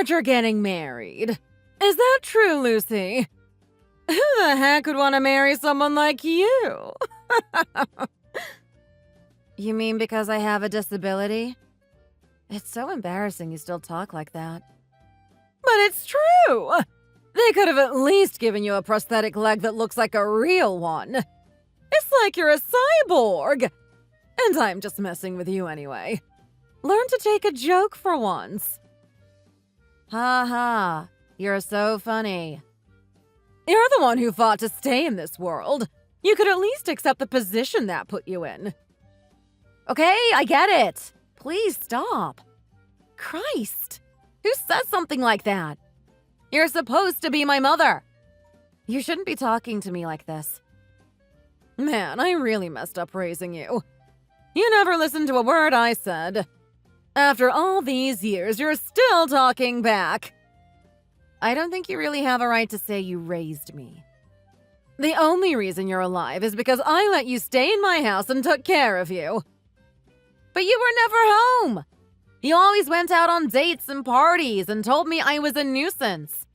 heard you're getting married. Is that true, Lucy? Who the heck would want to marry someone like you? You mean because I have a disability? It's so embarrassing you still talk like that. But it's true! They could have at least given you a prosthetic leg that looks like a real one. It's like you're a cyborg! And I'm just messing with you anyway. Learn to take a joke for once. Ha ha, you're so funny. You're the one who fought to stay in this world. You could at least accept the position that put you in. Okay, I get it. Please stop. Christ, who says something like that? You're supposed to be my mother. You shouldn't be talking to me like this. Man, I really messed up raising you. You never listened to a word I said. After all these years, you're still talking back. I don't think you really have a right to say you raised me. The only reason you're alive is because I let you stay in my house and took care of you. But you were never home. You always went out on dates and parties and told me I was a nuisance.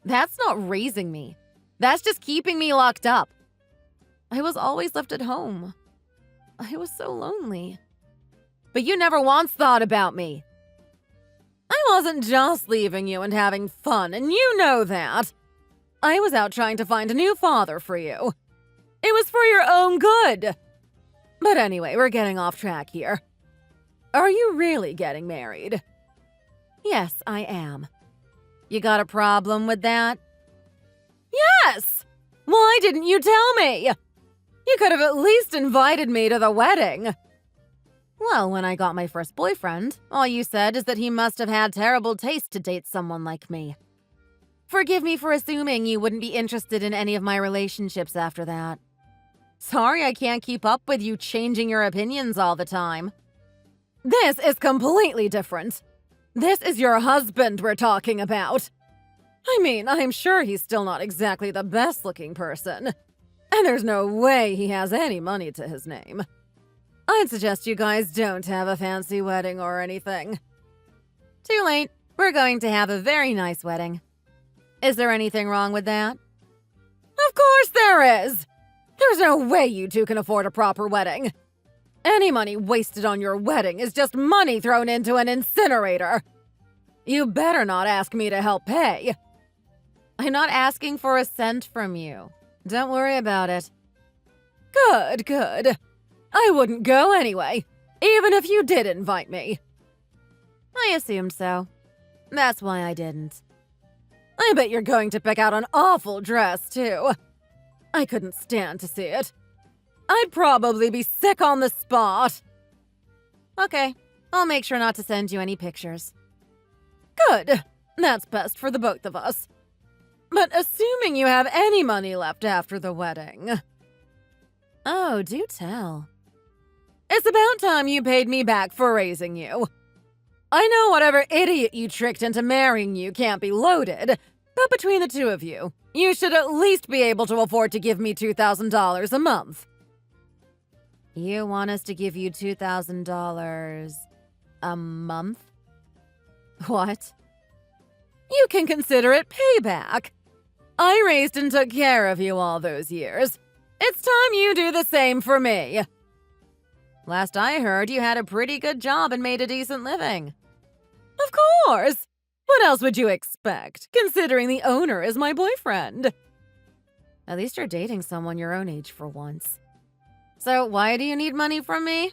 That's not raising me. That's just keeping me locked up. I was always left at home. I was so lonely. But you never once thought about me. I wasn't just leaving you and having fun, and you know that. I was out trying to find a new father for you. It was for your own good. But anyway, we're getting off track here. Are you really getting married? Yes, I am. You got a problem with that? Yes! Why didn't you tell me? You could have at least invited me to the wedding. Well, when I got my first boyfriend, all you said is that he must have had terrible taste to date someone like me. Forgive me for assuming you wouldn't be interested in any of my relationships after that. Sorry I can't keep up with you changing your opinions all the time. This is completely different. This is your husband we're talking about. I mean, I'm sure he's still not exactly the best-looking person. And there's no way he has any money to his name. I'd suggest you guys don't have a fancy wedding or anything. Too late. We're going to have a very nice wedding. Is there anything wrong with that? Of course there is! There's no way you two can afford a proper wedding. Any money wasted on your wedding is just money thrown into an incinerator. You better not ask me to help pay. I'm not asking for a cent from you. Don't worry about it. Good, good. I wouldn't go anyway, even if you did invite me. I assumed so. That's why I didn't. I bet you're going to pick out an awful dress, too. I couldn't stand to see it. I'd probably be sick on the spot. Okay, I'll make sure not to send you any pictures. Good. That's best for the both of us. But assuming you have any money left after the wedding. Oh, do tell. It's about time you paid me back for raising you. I know whatever idiot you tricked into marrying you can't be loaded, but between the two of you, you should at least be able to afford to give me $2,000 a month. You want us to give you $2,000 a month? What? You can consider it payback. I raised and took care of you all those years. It's time you do the same for me. Last I heard, you had a pretty good job and made a decent living. Of course! What else would you expect, considering the owner is my boyfriend? At least you're dating someone your own age for once. So why do you need money from me?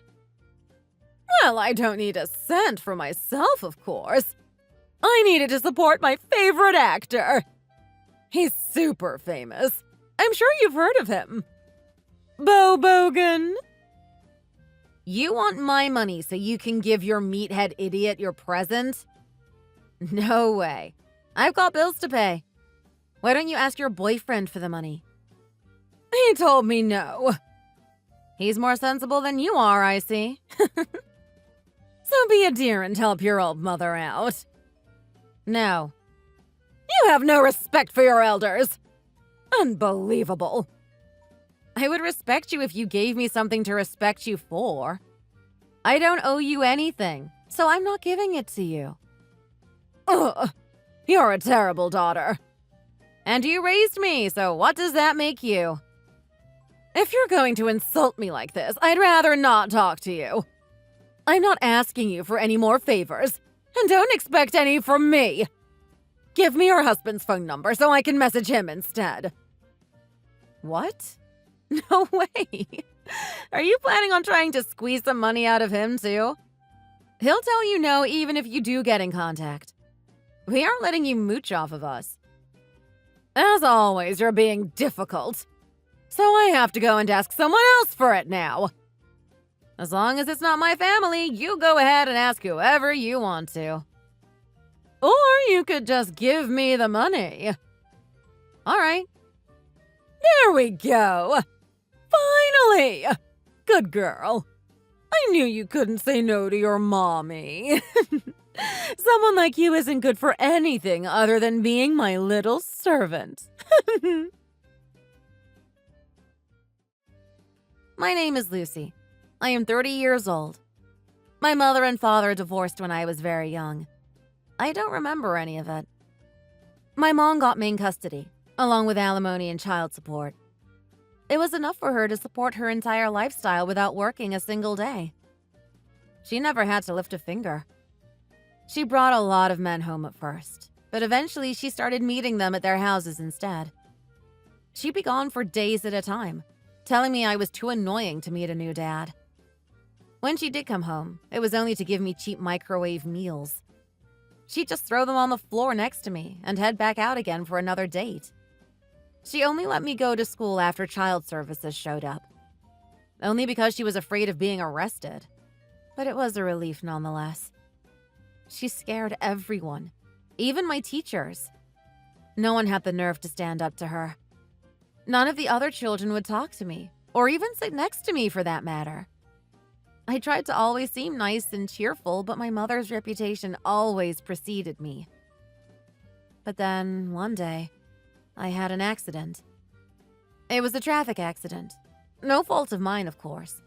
Well, I don't need a cent for myself, of course. I need it to support my favorite actor. He's super famous. I'm sure you've heard of him. Bo Bogan. You want my money so you can give your meathead idiot your present? No way. I've got bills to pay. Why don't you ask your boyfriend for the money? He told me no. He's more sensible than you are, I see. So be a dear and help your old mother out. No. You have no respect for your elders. Unbelievable. I would respect you if you gave me something to respect you for. I don't owe you anything, so I'm not giving it to you. Ugh, You're a terrible daughter. And you raised me, so what does that make you? If you're going to insult me like this, I'd rather not talk to you. I'm not asking you for any more favors, and don't expect any from me. Give me your husband's phone number so I can message him instead. What? No way. Are you planning on trying to squeeze some money out of him too? He'll tell you no even if you do get in contact. We aren't letting you mooch off of us. As always, you're being difficult. So I have to go and ask someone else for it now. As long as it's not my family, you go ahead and ask whoever you want to. Or you could just give me the money. All right. There we go. Finally! Good girl. I knew you couldn't say no to your mommy. Someone like you isn't good for anything other than being my little servant. My name is Lucy. I am 30 years old. My mother and father divorced when I was very young. I don't remember any of it. My mom got main custody, along with alimony and child support. It was enough for her to support her entire lifestyle without working a single day. She never had to lift a finger. She brought a lot of men home at first, but eventually she started meeting them at their houses instead. She'd be gone for days at a time, telling me I was too annoying to meet a new dad. When she did come home, it was only to give me cheap microwave meals. She'd just throw them on the floor next to me and head back out again for another date. She only let me go to school after child services showed up. Only because she was afraid of being arrested. But it was a relief nonetheless. She scared everyone, even my teachers. No one had the nerve to stand up to her. None of the other children would talk to me, or even sit next to me for that matter. I tried to always seem nice and cheerful, but my mother's reputation always preceded me. But then, one day, I had an accident. It was a traffic accident. No fault of mine, of course.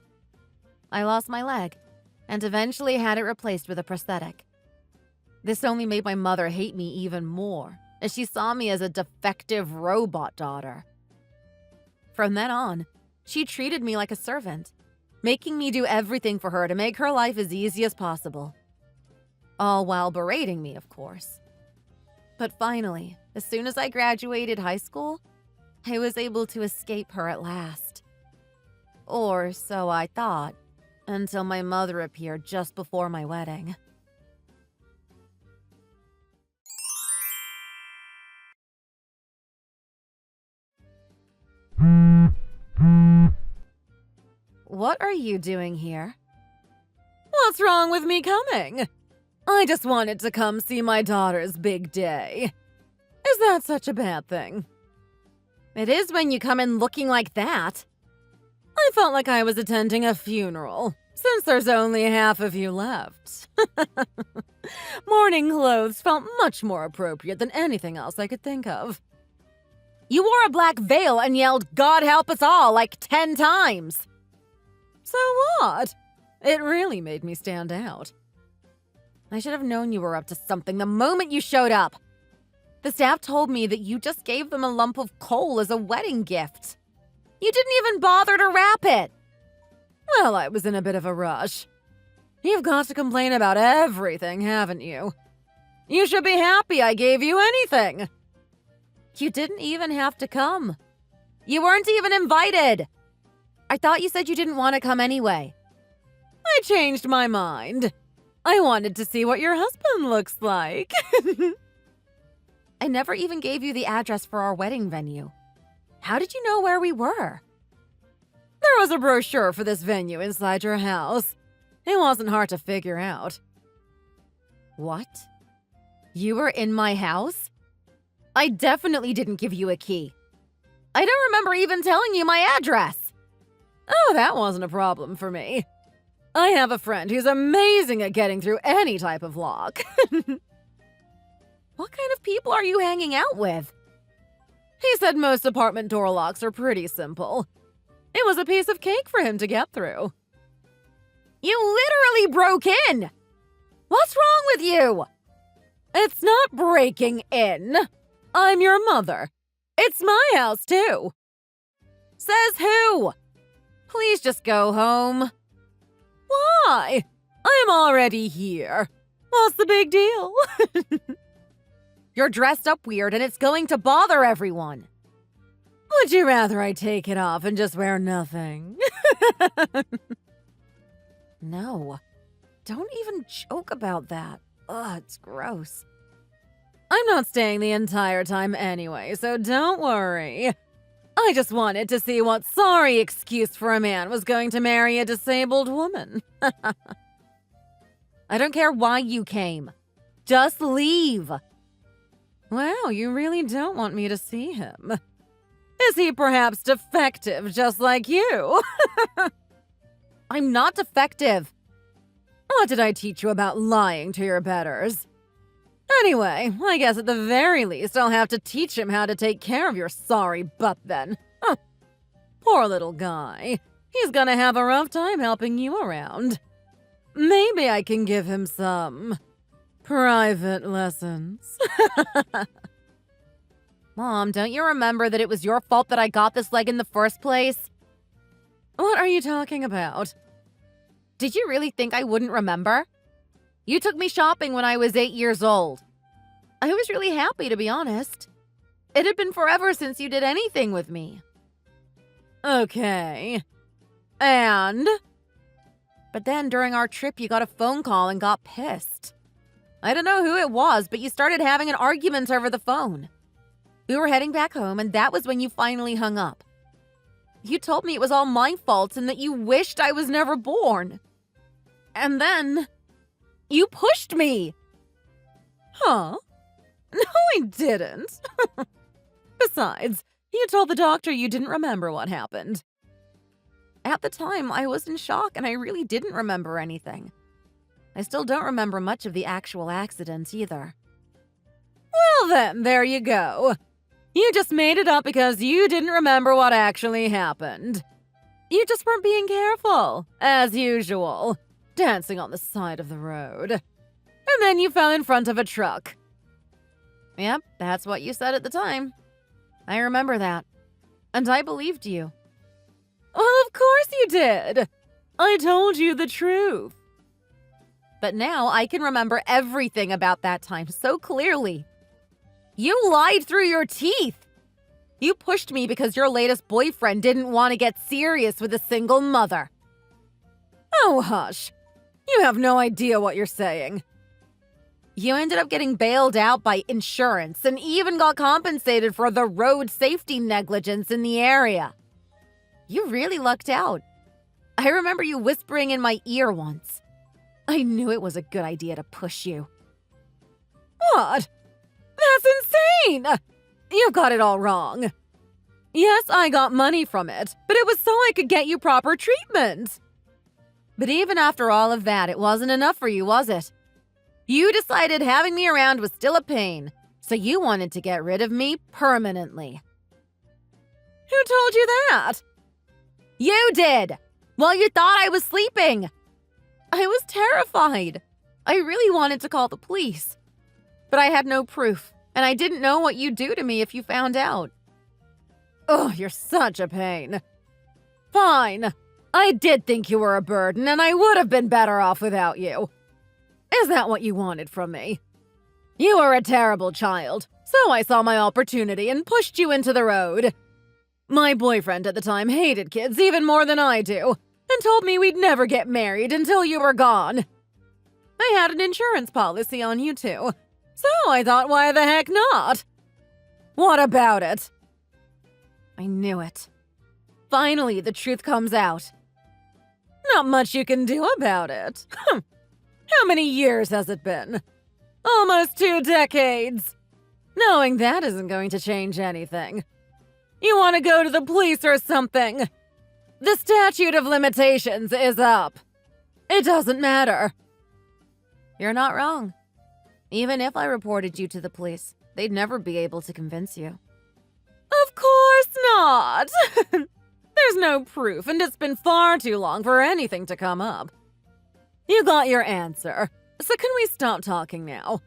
I lost my leg, and eventually had it replaced with a prosthetic. This only made my mother hate me even more, as she saw me as a defective robot daughter. From then on, she treated me like a servant, making me do everything for her to make her life as easy as possible. All while berating me, of course. But finally, as soon as I graduated high school, I was able to escape her at last. Or so I thought, until my mother appeared just before my wedding. What are you doing here? What's wrong with me coming? I just wanted to come see my daughter's big day. Is that such a bad thing? It is when you come in looking like that. I felt like I was attending a funeral, since there's only half of you left. Mourning clothes felt much more appropriate than anything else I could think of. You wore a black veil and yelled, "God help us all," like 10 times. So what? It really made me stand out. I should have known you were up to something the moment you showed up. The staff told me that you just gave them a lump of coal as a wedding gift. You didn't even bother to wrap it. Well, I was in a bit of a rush. You've got to complain about everything, haven't you? You should be happy I gave you anything. You didn't even have to come. You weren't even invited. I thought you said you didn't want to come anyway. I changed my mind. I wanted to see what your husband looks like. I never even gave you the address for our wedding venue. How did you know where we were? There was a brochure for this venue inside your house. It wasn't hard to figure out. What? You were in my house? I definitely didn't give you a key. I don't remember even telling you my address. Oh, that wasn't a problem for me. I have a friend who's amazing at getting through any type of lock. What kind of people are you hanging out with? He said most apartment door locks are pretty simple. It was a piece of cake for him to get through. You literally broke in! What's wrong with you? It's not breaking in. I'm your mother. It's my house, too. Says who? Please just go home. Why? I'm already here. What's the big deal? You're dressed up weird and it's going to bother everyone. Would you rather I take it off and just wear nothing? No. Don't even joke about that. Ugh, it's gross. I'm not staying the entire time anyway, so don't worry. I just wanted to see what sorry excuse for a man was going to marry a disabled woman. I don't care why you came. Just leave. Wow, you really don't want me to see him. Is he perhaps defective just like you? I'm not defective. What did I teach you about lying to your betters? Anyway, I guess at the very least I'll have to teach him how to take care of your sorry butt then. Huh. Poor little guy. He's gonna have a rough time helping you around. Maybe I can give him some private lessons. Mom, don't you remember that it was your fault that I got this leg in the first place? What are you talking about? Did you really think I wouldn't remember? You took me shopping when I was 8 years old. I was really happy, to be honest. It had been forever since you did anything with me. Okay. And? But then during our trip, you got a phone call and got pissed. I don't know who it was, but you started having an argument over the phone. We were heading back home, and that was when you finally hung up. You told me it was all my fault and that you wished I was never born. And then you pushed me. Huh? No, I didn't. Besides, you told the doctor you didn't remember what happened. At the time, I was in shock and I really didn't remember anything. I still don't remember much of the actual accident either. Well then, there you go. You just made it up because you didn't remember what actually happened. You just weren't being careful, as usual, dancing on the side of the road. And then you fell in front of a truck. Yep, that's what you said at the time. I remember that. And I believed you. Well, of course you did. I told you the truth. But now I can remember everything about that time so clearly. You lied through your teeth. You pushed me because your latest boyfriend didn't want to get serious with a single mother. Oh, hush. You have no idea what you're saying. You ended up getting bailed out by insurance and even got compensated for the road safety negligence in the area. You really lucked out. I remember you whispering in my ear once. I knew it was a good idea to push you. What? That's insane! You've got it all wrong. Yes, I got money from it, but it was so I could get you proper treatment. But even after all of that, it wasn't enough for you, was it? You decided having me around was still a pain, so you wanted to get rid of me permanently. Who told you that? You did! While you thought I was sleeping. I was terrified. I really wanted to call the police. But I had no proof, and I didn't know what you'd do to me if you found out. Oh, you're such a pain. Fine. I did think you were a burden, and I would have been better off without you. Is that what you wanted from me? You were a terrible child, so I saw my opportunity and pushed you into the road. My boyfriend at the time hated kids even more than I do, and told me we'd never get married until you were gone. I had an insurance policy on you too, so I thought, why the heck not? What about it? I knew it. Finally, the truth comes out. Not much you can do about it. How many years has it been? Almost 2 decades. Knowing that isn't going to change anything. You want to go to the police or something? The statute of limitations is up. It doesn't matter. You're not wrong. Even if I reported you to the police, they'd never be able to convince you. Of course not! There's no proof, and it's been far too long for anything to come up. You got your answer, so can we stop talking now?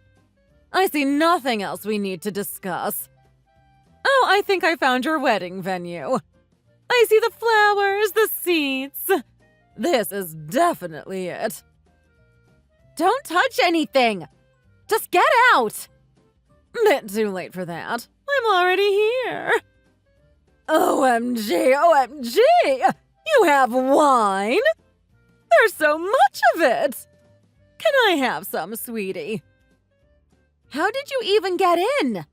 I see nothing else we need to discuss. Oh, I think I found your wedding venue. I see the flowers, the seats. This is definitely it. Don't touch anything! Just get out! Bit too late for that. I'm already here. OMG, OMG! You have wine? There's so much of it! Can I have some, sweetie? How did you even get in?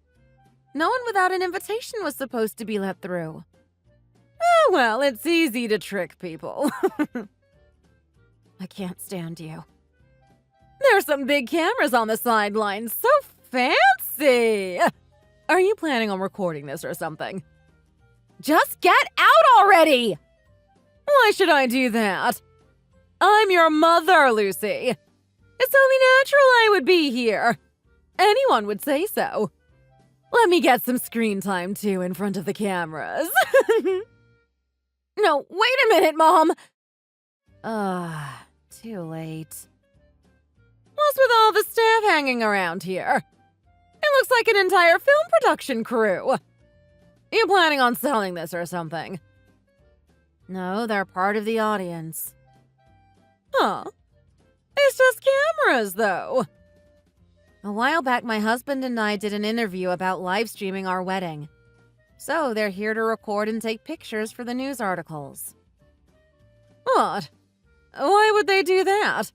No one without an invitation was supposed to be let through. Oh, well, it's easy to trick people. I can't stand you. There's some big cameras on the sidelines. So fancy! Are you planning on recording this or something? Just get out already! Why should I do that? I'm your mother, Lucy. It's only natural I would be here. Anyone would say so. Let me get some screen time, too, in front of the cameras. No, wait a minute, Mom! Too late. What's with all the staff hanging around here? It looks like an entire film production crew. You planning on selling this or something? No, they're part of the audience. Huh. It's just cameras, though. A while back, my husband and I did an interview about live streaming our wedding. So they're here to record and take pictures for the news articles. What? Why would they do that?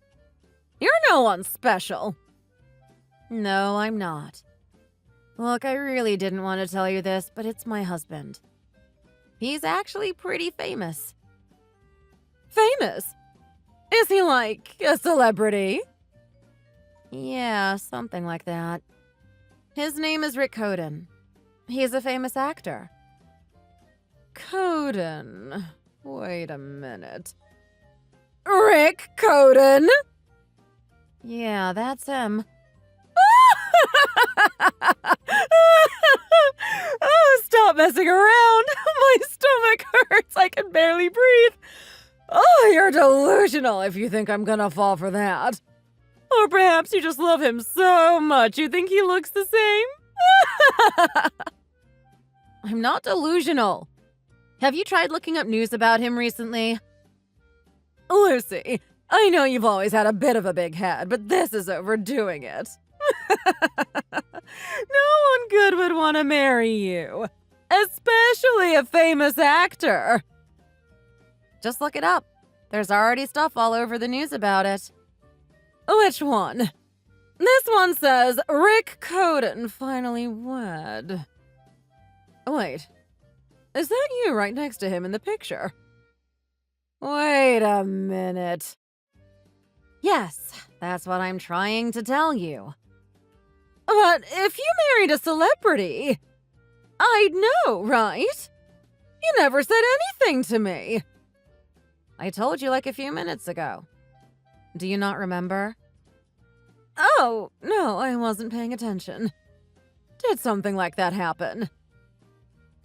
You're no one special. No, I'm not. Look, I really didn't want to tell you this, but it's my husband. He's actually pretty famous. Famous? Is he like a celebrity? Yeah, something like that. His name is Rick Coden. He's a famous actor. Coden. Wait a minute. Rick Coden? Yeah, that's him. Oh, stop messing around. My stomach hurts. I can barely breathe. Oh, you're delusional if you think I'm gonna fall for that. Or perhaps you just love him so much you think he looks the same? I'm not delusional. Have you tried looking up news about him recently? Lucy, I know you've always had a bit of a big head, but this is overdoing it. No one good would want to marry you, especially a famous actor. Just look it up. There's already stuff all over the news about it. Which one? This one says, Rick Coden finally wed. Wait, is that you right next to him in the picture? Wait a minute. Yes, that's what I'm trying to tell you. But if you married a celebrity, I'd know, right? You never said anything to me. I told you like a few minutes ago. Do you not remember? Oh, no, I wasn't paying attention. Did something like that happen?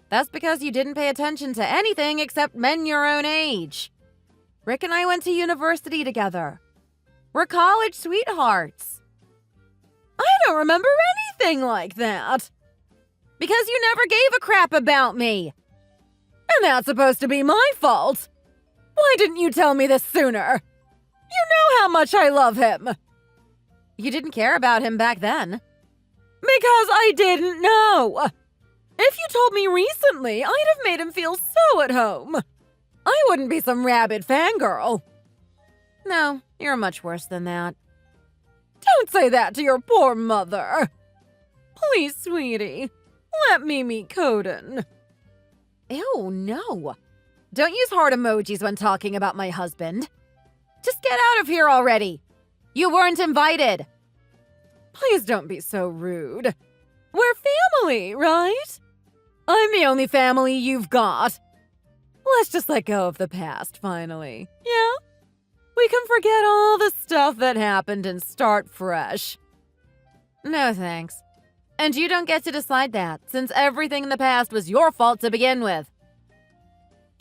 That's because you didn't pay attention to anything except men your own age. Rick and I went to university together. We're college sweethearts. I don't remember anything like that. Because you never gave a crap about me. And that's supposed to be my fault. Why didn't you tell me this sooner? You know how much I love him. You didn't care about him back then. Because I didn't know. If you told me recently, I'd have made him feel so at home. I wouldn't be some rabid fangirl. No, you're much worse than that. Don't say that to your poor mother. Please, sweetie, let me meet Coden. Ew, no. Don't use heart emojis when talking about my husband. Just get out of here already. You weren't invited. Please don't be so rude. We're family, right? I'm the only family you've got. Let's just let go of the past, finally. Yeah? We can forget all the stuff that happened and start fresh. No thanks. And you don't get to decide that, since everything in the past was your fault to begin with.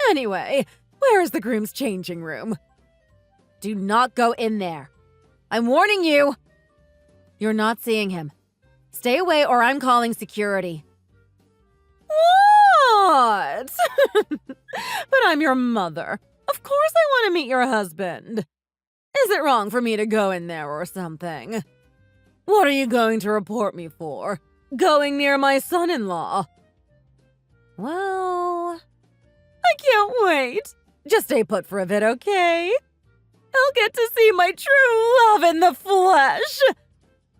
Anyway, where is the groom's changing room? Do not go in there. I'm warning you. You're not seeing him. Stay away or I'm calling security. What? But I'm your mother. Of course I want to meet your husband. Is it wrong for me to go in there or something? What are you going to report me for? Going near my son-in-law? Well, I can't wait. Just stay put for a bit, okay? I'll get to see my true love in the flesh.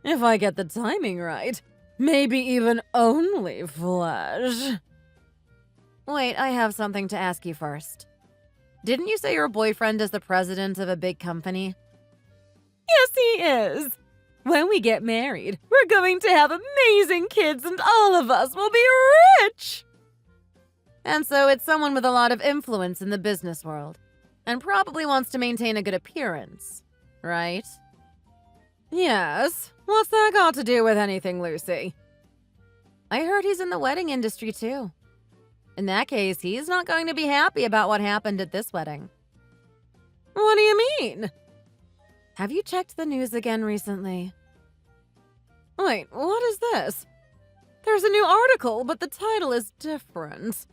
If I get the timing right, maybe even only flesh. Wait, I have something to ask you first. Didn't you say your boyfriend is the president of a big company? Yes, he is. When we get married, we're going to have amazing kids and all of us will be rich. And so it's someone with a lot of influence in the business world, and probably wants to maintain a good appearance, right? Yes. What's that got to do with anything, Lucy? I heard he's in the wedding industry, too. In that case, he's not going to be happy about what happened at this wedding. What do you mean? Have you checked the news again recently? Wait, what is this? There's a new article, but the title is different.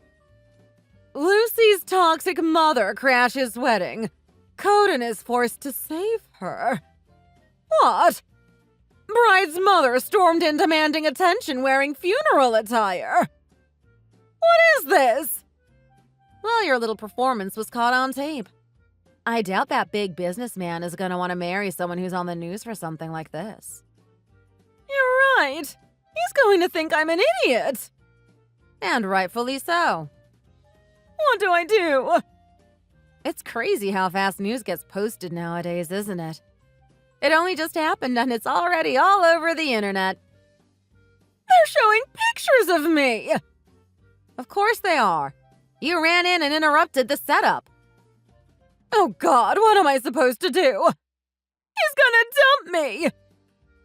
Lucy's toxic mother crashes wedding. Coden is forced to save her. What? Bride's mother stormed in demanding attention wearing funeral attire. What is this? Well, your little performance was caught on tape. I doubt that big businessman is going to want to marry someone who's on the news for something like this. You're right. He's going to think I'm an idiot. And rightfully so. What do I do? It's crazy how fast news gets posted nowadays, isn't it? It only just happened and it's already all over the internet. They're showing pictures of me! Of course they are. You ran in and interrupted the setup. Oh God, what am I supposed to do? He's gonna dump me!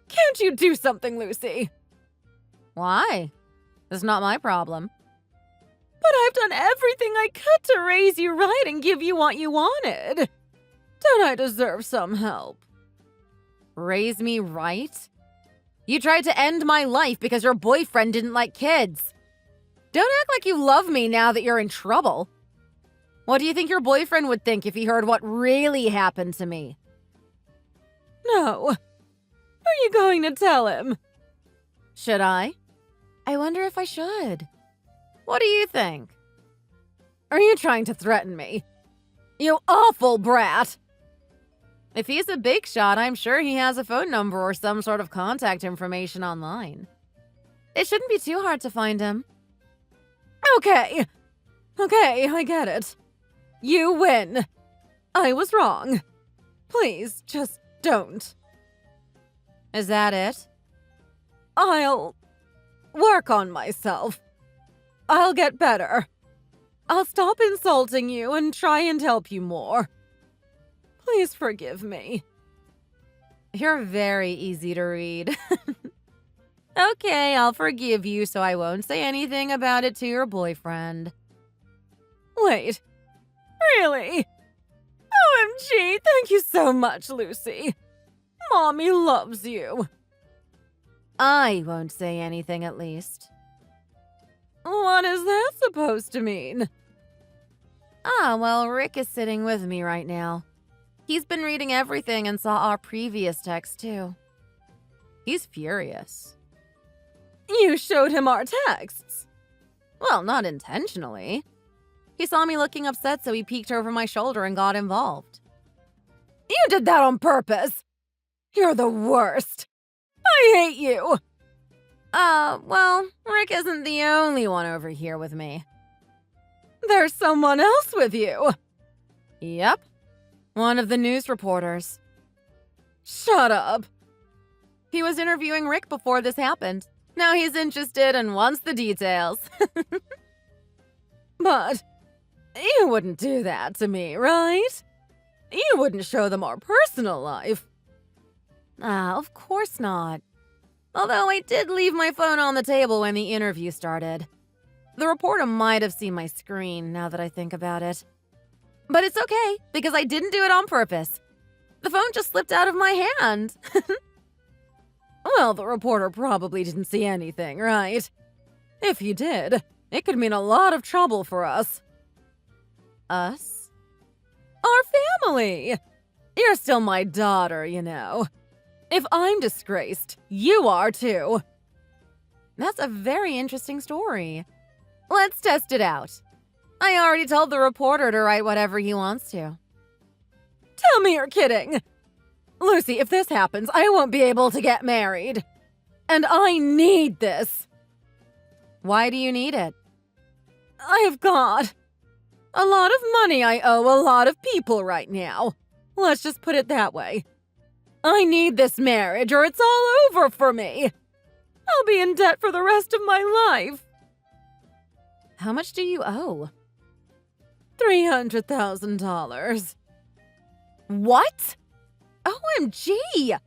Can't you do something, Lucy? Why? It's not my problem. But I've done everything I could to raise you right and give you what you wanted. Don't I deserve some help? Raise me right? You tried to end my life because your boyfriend didn't like kids. Don't act like you love me now that you're in trouble. What do you think your boyfriend would think if he heard what really happened to me? No. Are you going to tell him? Should I? I wonder if I should. What do you think? Are you trying to threaten me? You awful brat! If he's a big shot, I'm sure he has a phone number or some sort of contact information online. It shouldn't be too hard to find him. Okay, I get it. You win. I was wrong. Please, just don't. Is that it? I'll work on myself. I'll get better. I'll stop insulting you and try and help you more. Please forgive me. You're very easy to read. Okay, I'll forgive you so I won't say anything about it to your boyfriend. Wait, really? OMG, thank you so much, Lucy. Mommy loves you. I won't say anything at least. What is that supposed to mean? Well, Rick is sitting with me right now. He's been reading everything and saw our previous text too. He's furious. You showed him our texts? Well, not intentionally. He saw me looking upset, so he peeked over my shoulder and got involved. You did that on purpose! You're the worst! I hate you! Well, Rick isn't the only one over here with me. There's someone else with you! Yep. One of the news reporters. Shut up. He was interviewing Rick before this happened. Now he's interested and wants the details. But you wouldn't do that to me, right? You wouldn't show them our personal life. Of course not. Although I did leave my phone on the table when the interview started. The reporter might have seen my screen, now that I think about it. But it's okay, because I didn't do it on purpose. The phone just slipped out of my hand. Well, the reporter probably didn't see anything, right? If he did, it could mean a lot of trouble for us. Us? Our family! You're still my daughter, you know. If I'm disgraced, you are too. That's a very interesting story. Let's test it out. I already told the reporter to write whatever he wants to. Tell me you're kidding! Lucy, if this happens, I won't be able to get married. And I need this. Why do you need it? I've got a lot of money I owe a lot of people right now. Let's just put it that way. I need this marriage or it's all over for me. I'll be in debt for the rest of my life. How much do you owe? $300,000. What? OMG!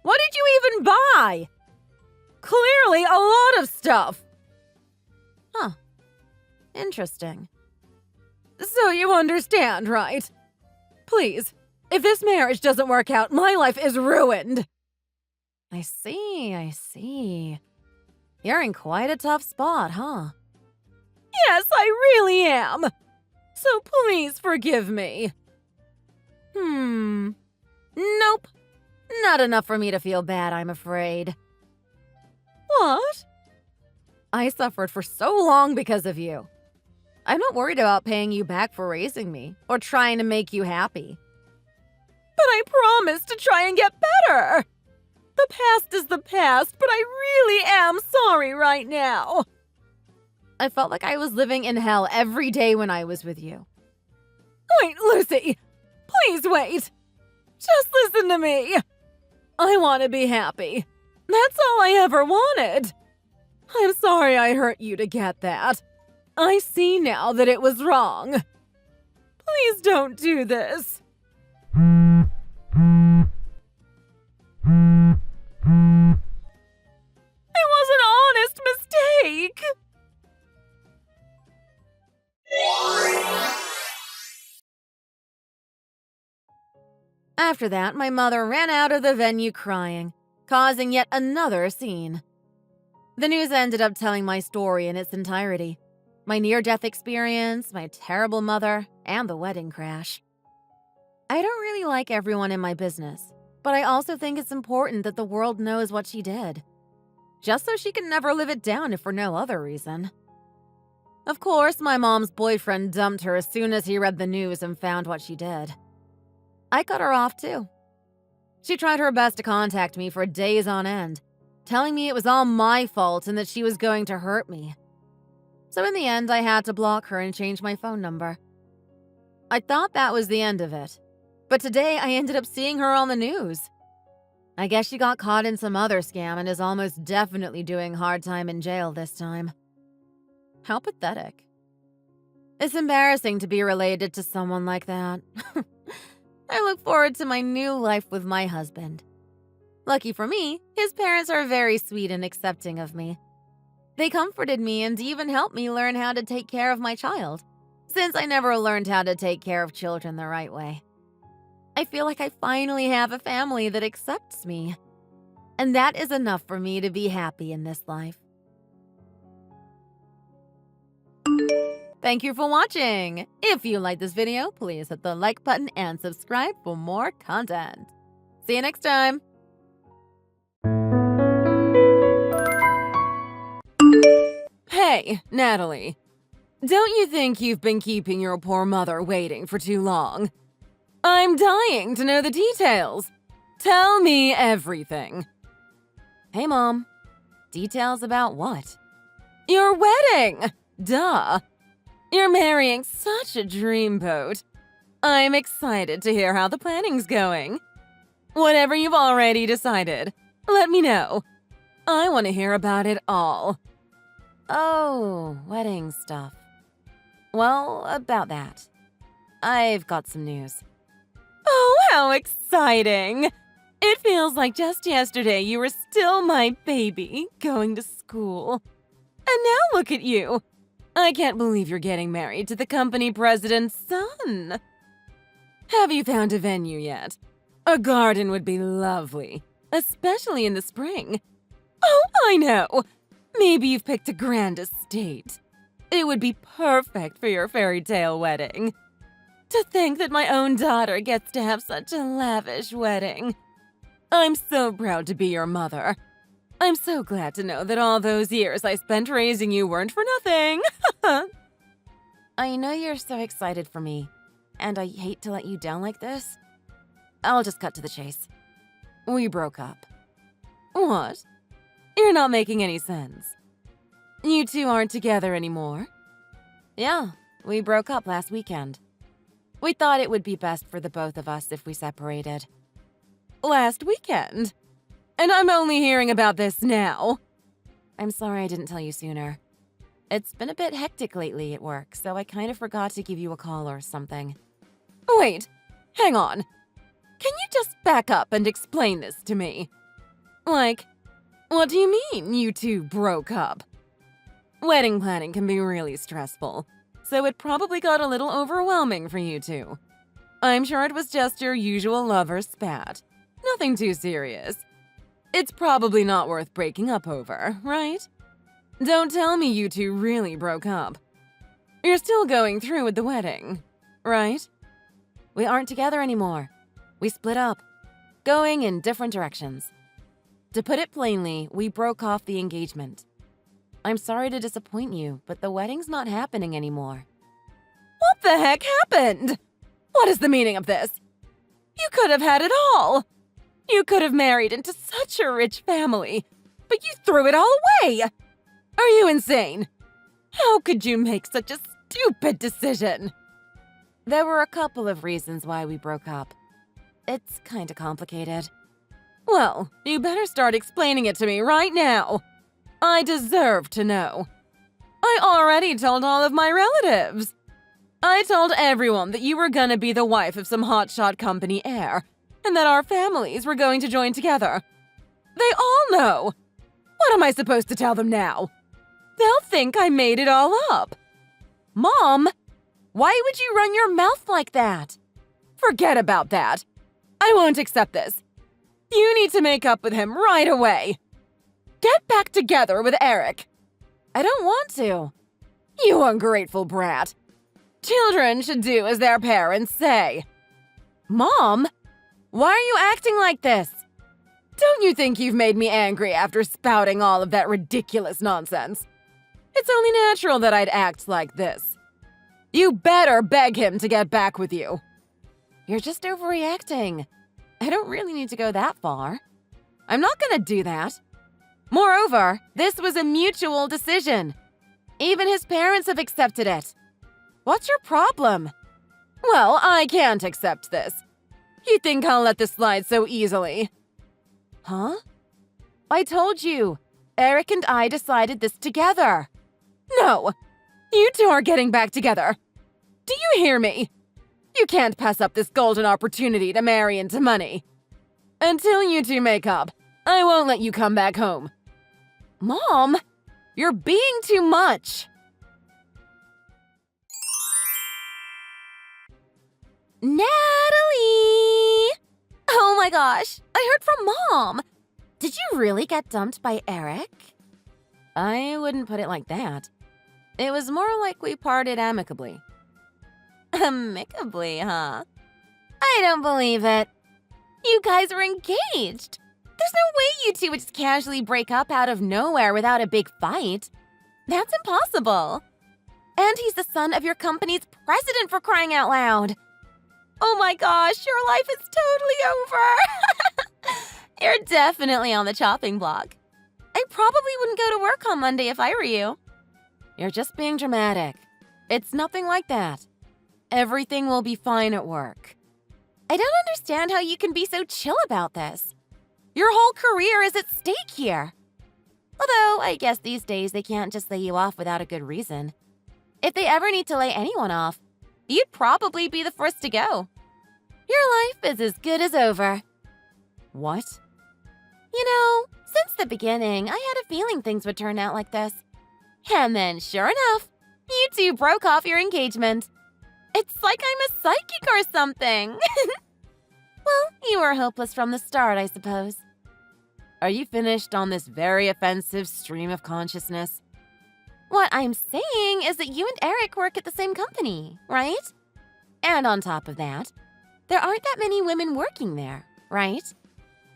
What did you even buy? Clearly a lot of stuff. Huh. Interesting. So you understand, right? Please, if this marriage doesn't work out, my life is ruined. I see. You're in quite a tough spot, huh? Yes, I really am. So please forgive me. Nope. Not enough for me to feel bad, I'm afraid. What? I suffered for so long because of you. I'm not worried about paying you back for raising me or trying to make you happy. But I promised to try and get better. The past is the past, but I really am sorry right now. I felt like I was living in hell every day when I was with you. Wait, Lucy! Please wait! Just listen to me! I want to be happy. That's all I ever wanted. I'm sorry I hurt you to get that. I see now that it was wrong. Please don't do this. It was an honest mistake. After that, my mother ran out of the venue crying, causing yet another scene. The news ended up telling my story in its entirety. My near-death experience, my terrible mother, and the wedding crash. I don't really like everyone in my business, but I also think it's important that the world knows what she did. Just so she can never live it down if for no other reason. Of course, my mom's boyfriend dumped her as soon as he read the news and found what she did. I cut her off too. She tried her best to contact me for days on end, telling me it was all my fault and that she was going to hurt me. So in the end, I had to block her and change my phone number. I thought that was the end of it, but today I ended up seeing her on the news. I guess she got caught in some other scam and is almost definitely doing hard time in jail this time. How pathetic. It's embarrassing to be related to someone like that. I look forward to my new life with my husband. Lucky for me, his parents are very sweet and accepting of me. They comforted me and even helped me learn how to take care of my child, since I never learned how to take care of children the right way. I feel like I finally have a family that accepts me. And that is enough for me to be happy in this life. Thank you for watching! If you like this video, please hit the like button and subscribe for more content. See you next time! Hey, Natalie. Don't you think you've been keeping your poor mother waiting for too long? I'm dying to know the details. Tell me everything. Hey, Mom. Details about what? Your wedding! Duh. You're marrying such a dreamboat. I'm excited to hear how the planning's going. Whatever you've already decided, let me know. I want to hear about it all. Oh, wedding stuff. Well, about that. I've got some news. Oh, how exciting! It feels like just yesterday you were still my baby, going to school. And now look at you. I can't believe you're getting married to the company president's son. Have you found a venue yet? A garden would be lovely. especially in the spring. Oh, I know! Maybe you've picked a grand estate. It would be perfect for your fairy tale wedding. To think that my own daughter gets to have such a lavish wedding. I'm so proud to be your mother. I'm so glad to know that all those years I spent raising you weren't for nothing. I know you're so excited for me, and I hate to let you down like this. I'll just cut to the chase. We broke up. What? You're not making any sense. You two aren't together anymore? Yeah, we broke up last weekend. We thought it would be best for the both of us if we separated. Last weekend? And I'm only hearing about this now. I'm sorry I didn't tell you sooner. It's been a bit hectic lately at work, so I kind of forgot to give you a call or something. Wait, hang on. Can you just back up and explain this to me? Like, what do you mean you two broke up? Wedding planning can be really stressful, so it probably got a little overwhelming for you two. I'm sure it was just your usual lover's spat. Nothing too serious. It's probably not worth breaking up over, right? Don't tell me you two really broke up. You're still going through with the wedding, right? We aren't together anymore. We split up, going in different directions. To put it plainly, we broke off the engagement. I'm sorry to disappoint you, but the wedding's not happening anymore. What the heck happened? What is the meaning of this? You could have had it all. You could have married into such a rich family, but you threw it all away. Are you insane? How could you make such a stupid decision? There were a couple of reasons why we broke up. It's kinda complicated. Well, you better start explaining it to me right now. I deserve to know. I already told all of my relatives. I told everyone that you were gonna be the wife of some hotshot company heir, and that our families were going to join together. They all know. What am I supposed to tell them now? They'll think I made it all up. Mom, why would you run your mouth like that? Forget about that. I won't accept this. You need to make up with him right away. Get back together with Eric. I don't want to. You ungrateful brat. Children should do as their parents say. Mom, why are you acting like this? Don't you think you've made me angry after spouting all of that ridiculous nonsense? It's only natural that I'd act like this. You better beg him to get back with you. You're just overreacting. I don't really need to go that far. I'm not gonna do that. Moreover, this was a mutual decision. Even his parents have accepted it. What's your problem? Well, I can't accept this. You think I'll let this slide so easily? Huh? I told you. Eric and I decided this together. No, you two are getting back together. Do you hear me? You can't pass up this golden opportunity to marry into money. Until you two make up, I won't let you come back home. Mom, you're being too much. Natalie! Oh my gosh, I heard from Mom. Did you really get dumped by Eric? I wouldn't put it like that. It was more like we parted amicably. Amicably, huh? I don't believe it. You guys were engaged. There's no way you two would just casually break up out of nowhere without a big fight. That's impossible. And he's the son of your company's president, for crying out loud. Oh my gosh, your life is totally over. You're definitely on the chopping block. I probably wouldn't go to work on Monday if I were you. You're just being dramatic. It's nothing like that. Everything will be fine at work. I don't understand how you can be so chill about this. Your whole career is at stake here. Although, I guess these days they can't just lay you off without a good reason. If they ever need to lay anyone off, you'd probably be the first to go. Your life is as good as over. What? You know, since the beginning, I had a feeling things would turn out like this. And then, sure enough, you two broke off your engagement. It's like I'm a psychic or something. Well, you were hopeless from the start, I suppose. Are you finished on this very offensive stream of consciousness? What I'm saying is that you and Eric work at the same company, right? And on top of that, there aren't that many women working there, right?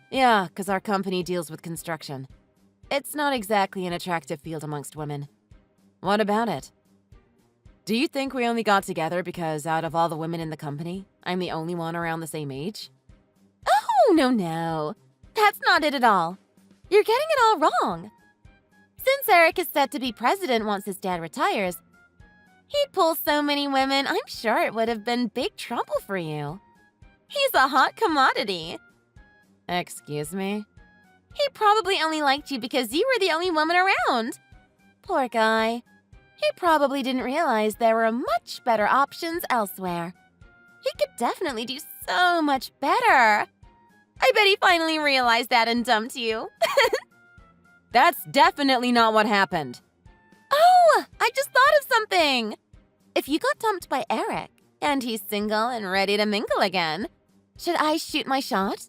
Yeah, because our company deals with construction. It's not exactly an attractive field amongst women. What about it? Do you think we only got together because out of all the women in the company, I'm the only one around the same age? Oh, no. That's not it at all. You're getting it all wrong. Since Eric is set to be president once his dad retires, he'd pull so many women, I'm sure it would have been big trouble for you. He's a hot commodity. Excuse me? He probably only liked you because you were the only woman around. Poor guy. He probably didn't realize there were much better options elsewhere. He could definitely do so much better. I bet he finally realized that and dumped you. That's definitely not what happened. Oh, I just thought of something. If you got dumped by Eric and he's single and ready to mingle again, should I shoot my shot?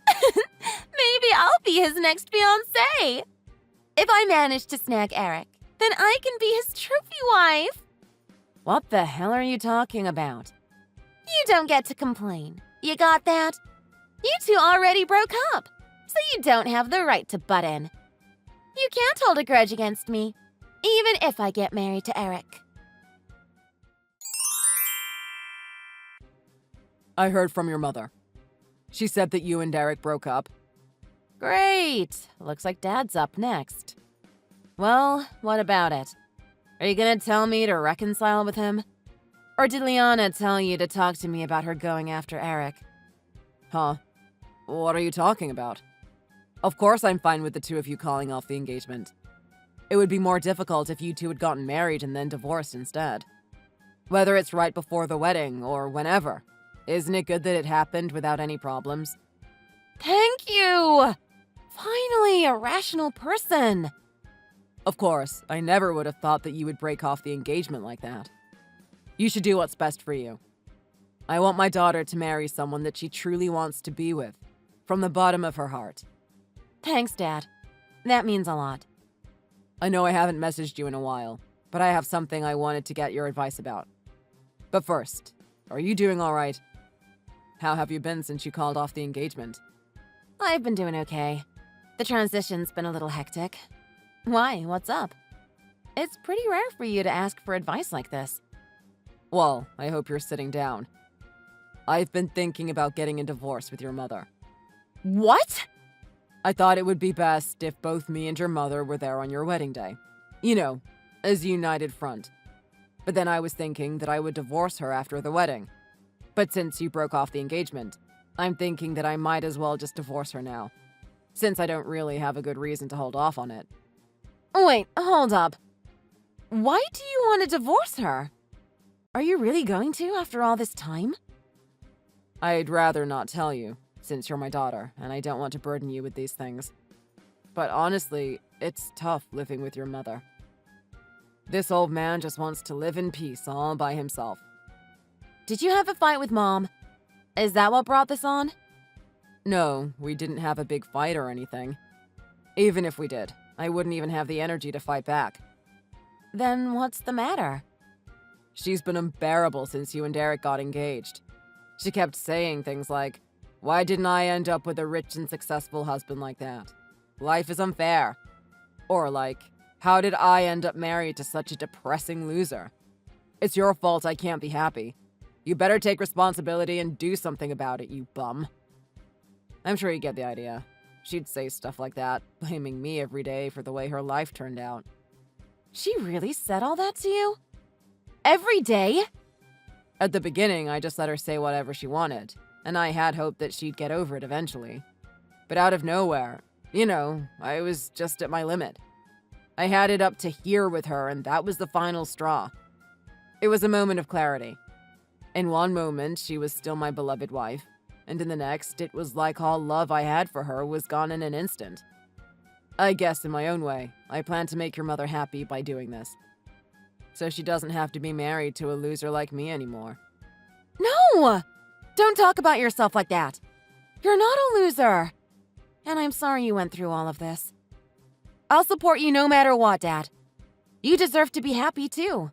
Maybe I'll be his next fiancé. If I manage to snag Eric, then I can be his trophy wife. What the hell are you talking about? You don't get to complain. You got that? You two already broke up, so you don't have the right to butt in. You can't hold a grudge against me, even if I get married to Eric. I heard from your mother. She said that you and Derek broke up. Great! Looks like Dad's up next. Well, what about it? Are you gonna tell me to reconcile with him? Or did Liana tell you to talk to me about her going after Eric? Huh? What are you talking about? Of course I'm fine with the two of you calling off the engagement. It would be more difficult if you two had gotten married and then divorced instead. Whether it's right before the wedding or whenever. Isn't it good that it happened without any problems? Thank you! Finally, a rational person! Of course, I never would have thought that you would break off the engagement like that. You should do what's best for you. I want my daughter to marry someone that she truly wants to be with, from the bottom of her heart. Thanks, Dad. That means a lot. I know I haven't messaged you in a while, but I have something I wanted to get your advice about. But first, are you doing all right? How have you been since you called off the engagement? I've been doing okay. The transition's been a little hectic. Why? What's up? It's pretty rare for you to ask for advice like this. Well, I hope you're sitting down. I've been thinking about getting a divorce with your mother. What? I thought it would be best if both me and your mother were there on your wedding day. You know, as a united front. But then I was thinking that I would divorce her after the wedding. But since you broke off the engagement, I'm thinking that I might as well just divorce her now, since I don't really have a good reason to hold off on it. Wait, hold up. Why do you want to divorce her? Are you really going to after all this time? I'd rather not tell you, since you're my daughter, and I don't want to burden you with these things. But honestly, it's tough living with your mother. This old man just wants to live in peace all by himself. Did you have a fight with Mom? Is that what brought this on? No, we didn't have a big fight or anything. Even if we did, I wouldn't even have the energy to fight back. Then what's the matter? She's been unbearable since you and Eric got engaged. She kept saying things like, "Why didn't I end up with a rich and successful husband like that? Life is unfair." Or like, "How did I end up married to such a depressing loser? It's your fault I can't be happy. You better take responsibility and do something about it, you bum." I'm sure you get the idea. She'd say stuff like that, blaming me every day for the way her life turned out. She really said all that to you? Every day? At the beginning, I just let her say whatever she wanted, and I had hoped that she'd get over it eventually. But out of nowhere, I was just at my limit. I had it up to here with her, and that was the final straw. It was a moment of clarity. In one moment, she was still my beloved wife, and in the next, it was like all love I had for her was gone in an instant. I guess in my own way, I plan to make your mother happy by doing this. So she doesn't have to be married to a loser like me anymore. No! Don't talk about yourself like that. You're not a loser. and I'm sorry you went through all of this. I'll support you no matter what, Dad. You deserve to be happy, too.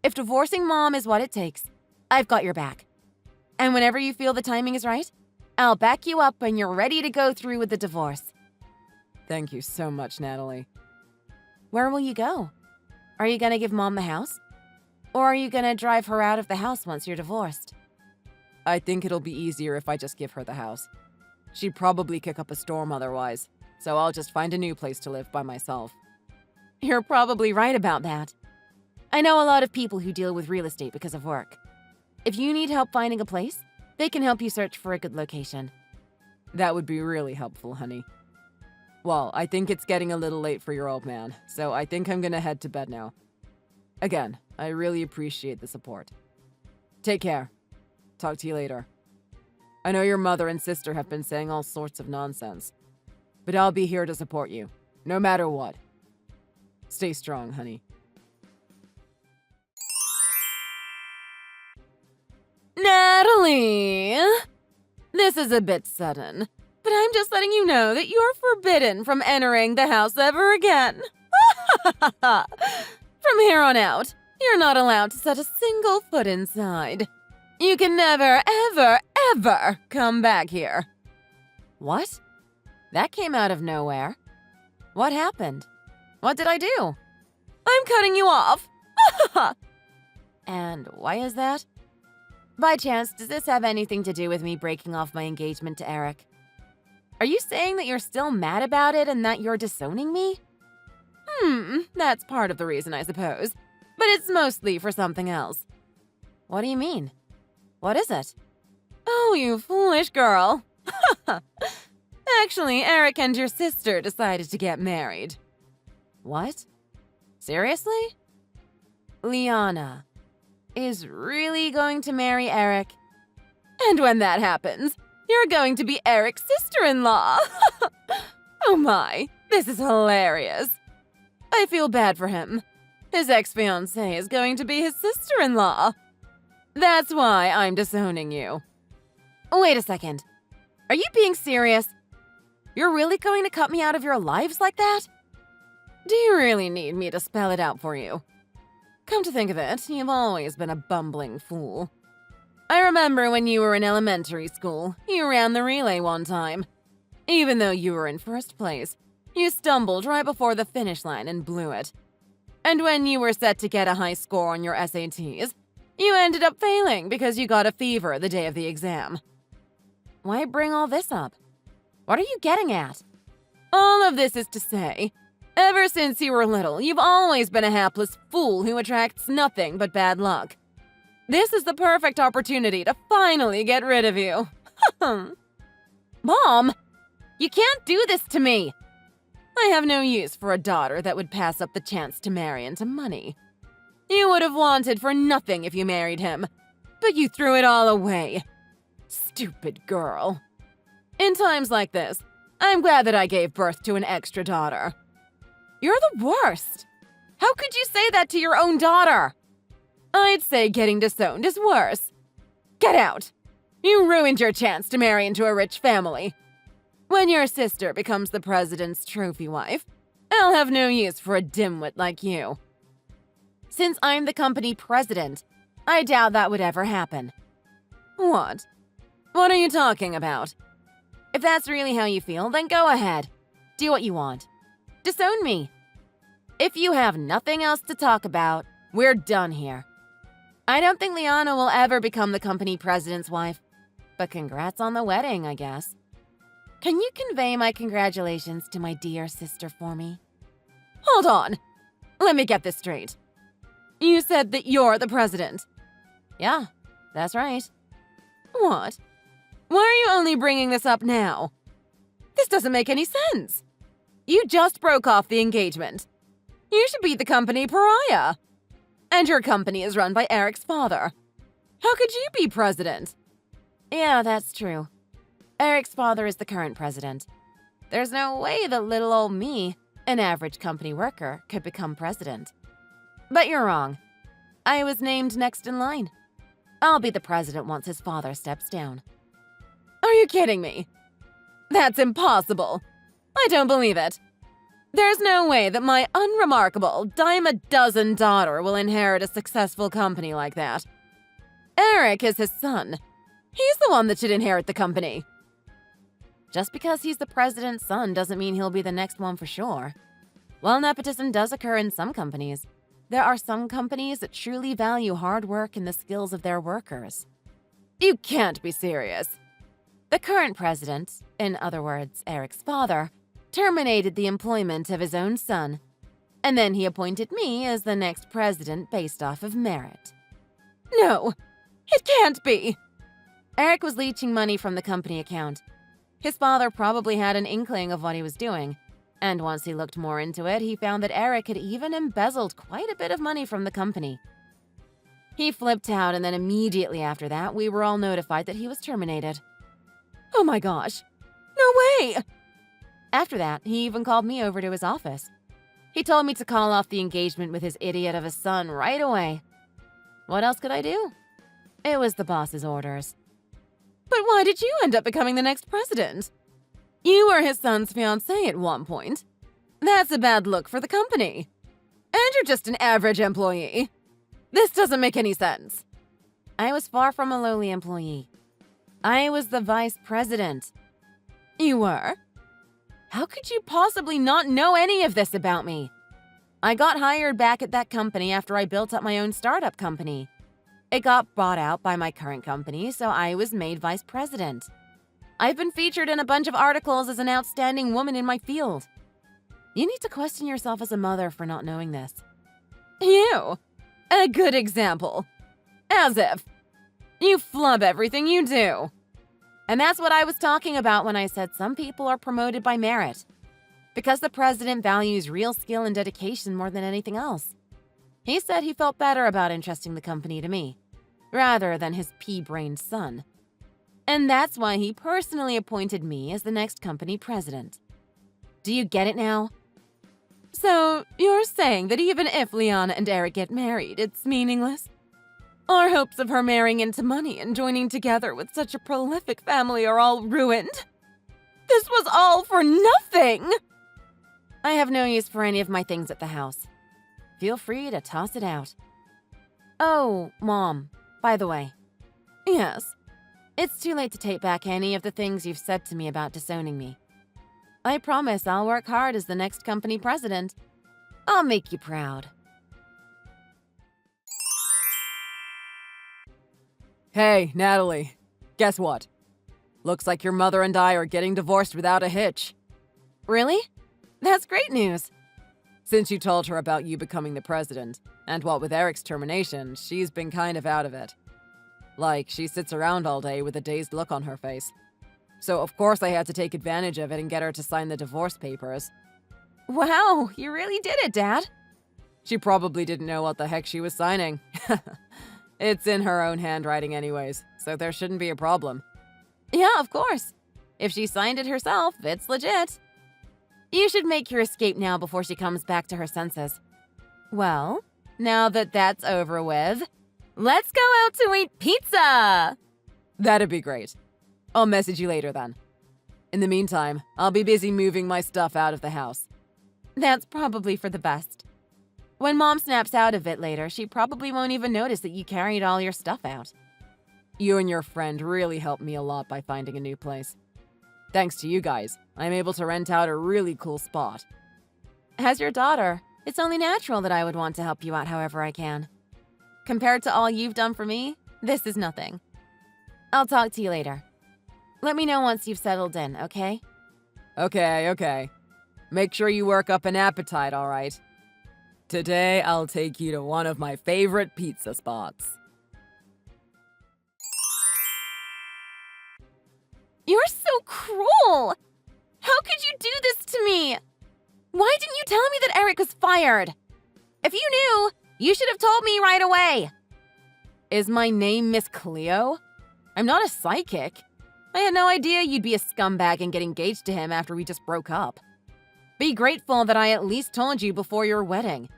If divorcing Mom is what it takes, I've got your back. And whenever you feel the timing is right, I'll back you up when you're ready to go through with the divorce. Thank you so much, Natalie. Where will you go? Are you gonna give Mom the house? Or are you gonna drive her out of the house once you're divorced? I think it'll be easier if I just give her the house. She'd probably kick up a storm otherwise, so I'll just find a new place to live by myself. You're probably right about that. I know a lot of people who deal with real estate because of work. If you need help finding a place, they can help you search for a good location. That would be really helpful, honey. Well, I think it's getting a little late for your old man, so I think I'm gonna head to bed now. Again, I really appreciate the support. Take care. Talk to you later. I know your mother and sister have been saying all sorts of nonsense, but I'll be here to support you, no matter what. Stay strong, honey. Natalie! This is a bit sudden, but I'm just letting you know that you're forbidden from entering the house ever again. From here on out, you're not allowed to set a single foot inside. You can never, ever, ever come back here. What? That came out of nowhere. What happened? What did I do? I'm cutting you off. And why is that? By chance, does this have anything to do with me breaking off my engagement to Eric? Are you saying that you're still mad about it and that you're disowning me? That's part of the reason, I suppose. But it's mostly for something else. What do you mean? What is it? Oh, you foolish girl. Actually, Eric and your sister decided to get married. What? Seriously? Liana is really going to marry Eric? And when that happens, you're going to be Eric's sister-in-law. Oh my, this is hilarious. I feel bad for him. His ex-fiancée is going to be his sister-in-law. That's why I'm disowning you. Wait a second. Are you being serious? You're really going to cut me out of your lives like that? Do you really need me to spell it out for you? Come to think of it, you've always been a bumbling fool. I remember when you were in elementary school, you ran the relay one time. Even though you were in first place, you stumbled right before the finish line and blew it. And when you were set to get a high score on your SATs, you ended up failing because you got a fever the day of the exam. Why bring all this up? What are you getting at? All of this is to say, ever since you were little, you've always been a hapless fool who attracts nothing but bad luck. This is the perfect opportunity to finally get rid of you. Mom, you can't do this to me. I have no use for a daughter that would pass up the chance to marry into money. You would have wanted for nothing if you married him, but you threw it all away. Stupid girl. In times like this, I'm glad that I gave birth to an extra daughter. You're the worst. How could you say that to your own daughter? I'd say getting disowned is worse. Get out. You ruined your chance to marry into a rich family. When your sister becomes the president's trophy wife, I'll have no use for a dimwit like you. Since I'm the company president, I doubt that would ever happen. What? What are you talking about? If that's really how you feel, then go ahead. Do what you want. Disown me. If you have nothing else to talk about, we're done here. I don't think Liana will ever become the company president's wife, but congrats on the wedding, I guess. Can you convey my congratulations to my dear sister for me? Hold on. Let me get this straight. You said that you're the president. Yeah, that's right. What? Why are you only bringing this up now? This doesn't make any sense. You just broke off the engagement. You should be the company pariah. And your company is run by Eric's father. How could you be president? Yeah, that's true. Eric's father is the current president. There's no way that little old me, an average company worker, could become president. But you're wrong. I was named next in line. I'll be the president once his father steps down. Are you kidding me? That's impossible. I don't believe it. There's no way that my unremarkable dime-a-dozen daughter will inherit a successful company like that. Eric is his son. He's the one that should inherit the company. Just because he's the president's son doesn't mean he'll be the next one for sure. While nepotism does occur in some companies, there are some companies that truly value hard work and the skills of their workers. You can't be serious. The current president, in other words, Eric's father, terminated the employment of his own son, and then he appointed me as the next president based off of merit. No, it can't be. Eric was leeching money from the company account. His father probably had an inkling of what he was doing, and once he looked more into it, he found that Eric had even embezzled quite a bit of money from the company. He flipped out, and then immediately after that, we were all notified that he was terminated. Oh my gosh. No way! After that, he even called me over to his office. He told me to call off the engagement with his idiot of a son right away. What else could I do? It was the boss's orders. But why did you end up becoming the next president? You were his son's fiancée at one point. That's a bad look for the company. And you're just an average employee. This doesn't make any sense. I was far from a lowly employee. I was the vice president. You were? How could you possibly not know any of this about me? I got hired back at that company after I built up my own startup company. It got bought out by my current company, so I was made vice president. I've been featured in a bunch of articles as an outstanding woman in my field. You need to question yourself as a mother for not knowing this. You? A good example. As if. You flub everything you do. And that's what I was talking about when I said some people are promoted by merit. Because the president values real skill and dedication more than anything else. He said he felt better about entrusting the company to me, rather than his pea-brained son. And that's why he personally appointed me as the next company president. Do you get it now? So, you're saying that even if Liana and Eric get married, it's meaningless? Our hopes of her marrying into money and joining together with such a prolific family are all ruined? This was all for nothing! I have no use for any of my things at the house. Feel free to toss it out. Oh, Mom, by the way. Yes. It's too late to take back any of the things you've said to me about disowning me. I promise I'll work hard as the next company president. I'll make you proud. Hey, Natalie. Guess what? Looks like your mother and I are getting divorced without a hitch. Really? That's great news. Since you told her about you becoming the president, and what with Eric's termination, she's been kind of out of it. Like, she sits around all day with a dazed look on her face. So of course I had to take advantage of it and get her to sign the divorce papers. Wow, you really did it, Dad. She probably didn't know what the heck she was signing. It's in her own handwriting anyways, so there shouldn't be a problem. Yeah, of course. If she signed it herself, it's legit. You should make your escape now before she comes back to her senses. Well, now that that's over with, let's go out to eat pizza! That'd be great. I'll message you later then. In the meantime, I'll be busy moving my stuff out of the house. That's probably for the best. When Mom snaps out of it later, she probably won't even notice that you carried all your stuff out. You and your friend really helped me a lot by finding a new place. Thanks to you guys, I'm able to rent out a really cool spot. As your daughter, it's only natural that I would want to help you out however I can. Compared to all you've done for me, this is nothing. I'll talk to you later. Let me know once you've settled in, okay? Okay. Make sure you work up an appetite, all right? Today, I'll take you to one of my favorite pizza spots. You're so cruel! How could you do this to me? Why didn't you tell me that Eric was fired? If you knew, you should have told me right away. Is my name Miss Cleo? I'm not a psychic. I had no idea you'd be a scumbag and get engaged to him after we just broke up. Be grateful that I at least told you before your wedding.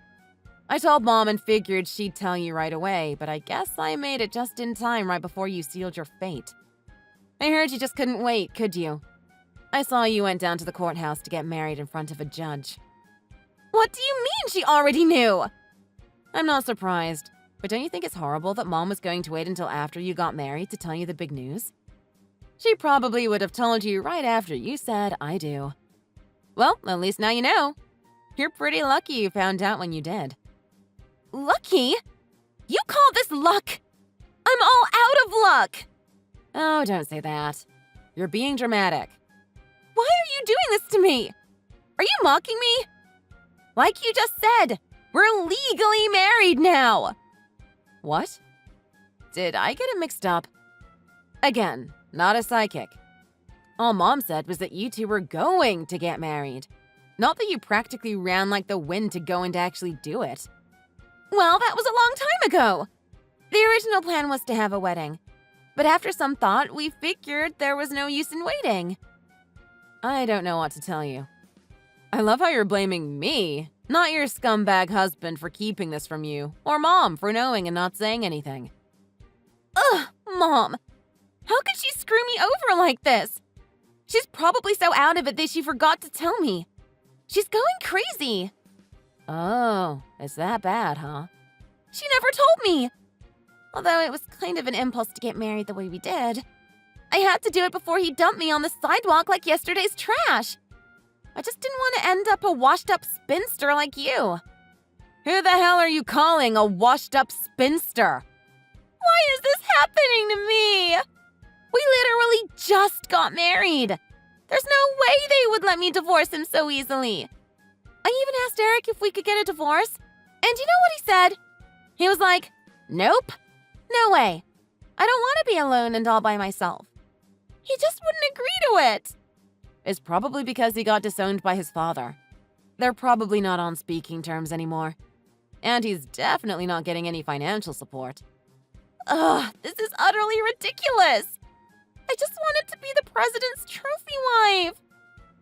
I told Mom and figured she'd tell you right away, but I guess I made it just in time right before you sealed your fate. I heard you just couldn't wait, could you? I saw you went down to the courthouse to get married in front of a judge. What do you mean she already knew? I'm not surprised, but don't you think it's horrible that Mom was going to wait until after you got married to tell you the big news? She probably would have told you right after you said, I do. Well, at least now you know. You're pretty lucky you found out when you did. Lucky? You call this luck? I'm all out of luck! Oh, don't say that. You're being dramatic. Why are you doing this to me? Are you mocking me? Like you just said, we're legally married now! What? Did I get it mixed up? Again, not a psychic. All Mom said was that you two were going to get married. Not that you practically ran like the wind to go and actually do it. Well, that was a long time ago. The original plan was to have a wedding. But after some thought, we figured there was no use in waiting. I don't know what to tell you. I love how you're blaming me, not your scumbag husband for keeping this from you, or Mom for knowing and not saying anything. Ugh, Mom. How could she screw me over like this? She's probably so out of it that she forgot to tell me. She's going crazy. Oh, it's that bad, huh? She never told me. Although it was kind of an impulse to get married the way we did. I had to do it before he dumped me on the sidewalk like yesterday's trash. I just didn't want to end up a washed-up spinster like you. Who the hell are you calling a washed-up spinster? Why is this happening to me? We literally just got married. There's no way they would let me divorce him so easily. I even asked Eric if we could get a divorce. And you know what he said? He was like, nope, no way. I don't want to be alone and all by myself. He just wouldn't agree to it. It's probably because he got disowned by his father. They're probably not on speaking terms anymore. And he's definitely not getting any financial support. Ugh, this is utterly ridiculous. I just wanted to be the president's trophy wife.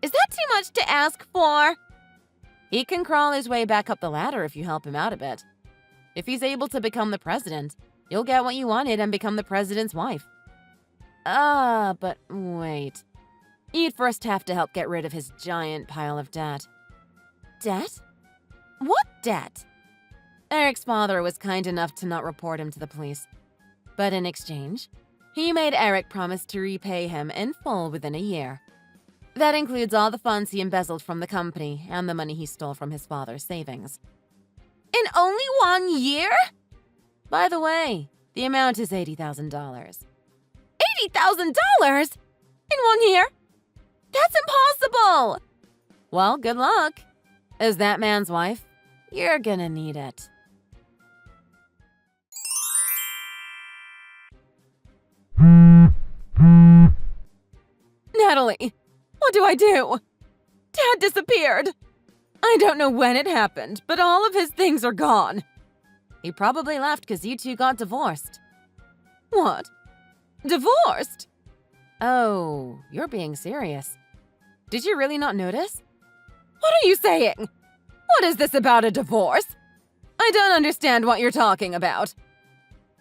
Is that too much to ask for? He can crawl his way back up the ladder if you help him out a bit. If he's able to become the president, you'll get what you wanted and become the president's wife. But wait. You'd first have to help get rid of his giant pile of debt. Debt? What debt? Eric's father was kind enough to not report him to the police. But in exchange, he made Eric promise to repay him in full within a year. That includes all the funds he embezzled from the company and the money he stole from his father's savings. In only 1 year? By the way, the amount is $80,000. $80,000? In 1 year? That's impossible! Well, good luck. As that man's wife, you're gonna need it. Natalie, what do I do? Dad disappeared. I don't know when it happened, but all of his things are gone. He probably left because you two got divorced. What? Divorced? Oh, you're being serious. Did you really not notice? What are you saying? What is this about a divorce? I don't understand what you're talking about.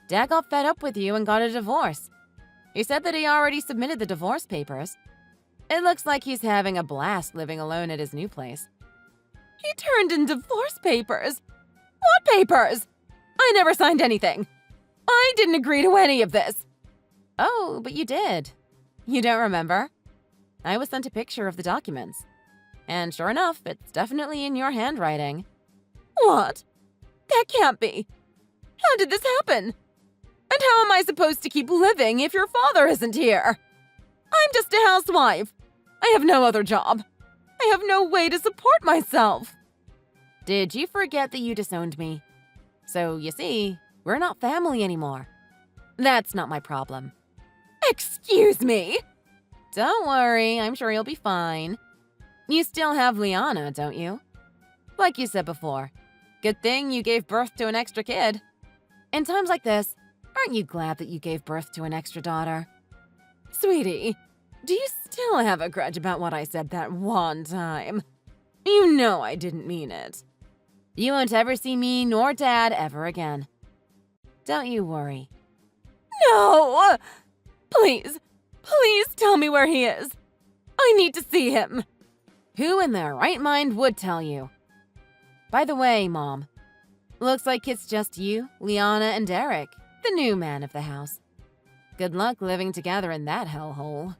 Dad got fed up with you and got a divorce. He said that he already submitted the divorce papers. It looks like he's having a blast living alone at his new place. He turned in divorce papers? What papers? I never signed anything. I didn't agree to any of this. Oh, but you did. You don't remember? I was sent a picture of the documents. And sure enough, it's definitely in your handwriting. What? That can't be. How did this happen? And how am I supposed to keep living if your father isn't here? I'm just a housewife. I have no other job. I have no way to support myself. Did you forget that you disowned me? So, you see, we're not family anymore. That's not my problem. Excuse me? Don't worry, I'm sure you'll be fine. You still have Liana, don't you? Like you said before, good thing you gave birth to an extra kid. In times like this, aren't you glad that you gave birth to an extra daughter? Sweetie, do you still have a grudge about what I said that one time? You know I didn't mean it. You won't ever see me nor Dad ever again. Don't you worry. No! Please, please tell me where he is. I need to see him. Who in their right mind would tell you? By the way, Mom, looks like it's just you, Liana, and Eric, the new man of the house. Good luck living together in that hellhole.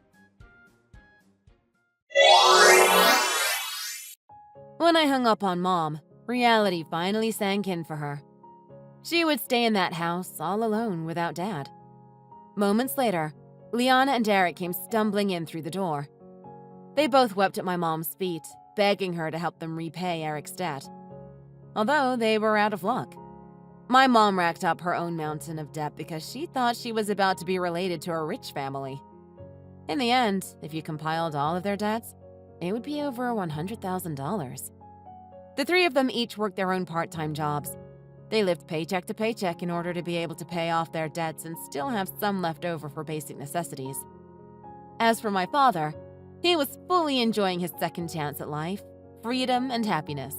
When I hung up on Mom, reality finally sank in for her. She would stay in that house all alone without Dad. Moments later, Liana and Eric came stumbling in through the door. They both wept at my mom's feet, begging her to help them repay Eric's debt. Although they were out of luck. My mom racked up her own mountain of debt because she thought she was about to be related to a rich family. In the end, if you compiled all of their debts, it would be over $100,000. The three of them each worked their own part-time jobs. They lived paycheck to paycheck in order to be able to pay off their debts and still have some left over for basic necessities. As for my father, he was fully enjoying his second chance at life, freedom, and happiness.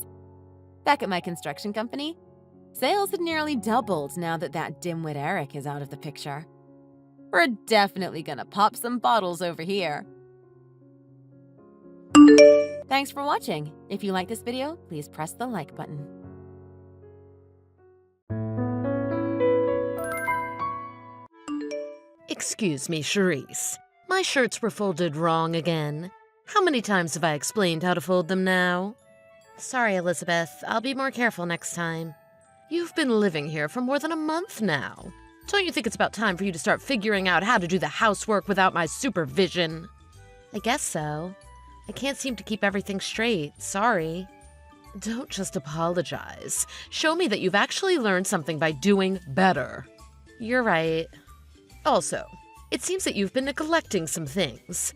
Back at my construction company, sales had nearly doubled now that dimwit Eric is out of the picture. We're definitely gonna pop some bottles over here. Thanks for watching. If you like this video, please press the like button. Excuse me, Charisse. My shirts were folded wrong again. How many times have I explained how to fold them now? Sorry, Elizabeth. I'll be more careful next time. You've been living here for more than a month now. Don't you think it's about time for you to start figuring out how to do the housework without my supervision? I guess so. I can't seem to keep everything straight. Sorry. Don't just apologize. Show me that you've actually learned something by doing better. You're right. Also, it seems that you've been neglecting some things.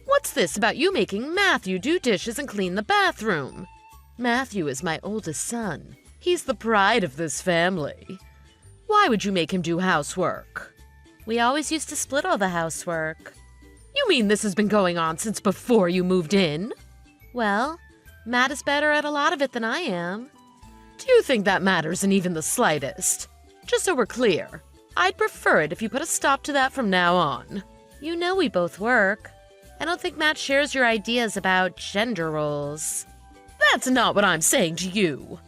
What's this about you making Matthew do dishes and clean the bathroom? Matthew is my oldest son. He's the pride of this family. Why would you make him do housework? We always used to split all the housework. You mean this has been going on since before you moved in? Well, Matt is better at a lot of it than I am. Do you think that matters in even the slightest? Just so we're clear, I'd prefer it if you put a stop to that from now on. You know we both work. I don't think Matt shares your ideas about gender roles. That's not what I'm saying to you.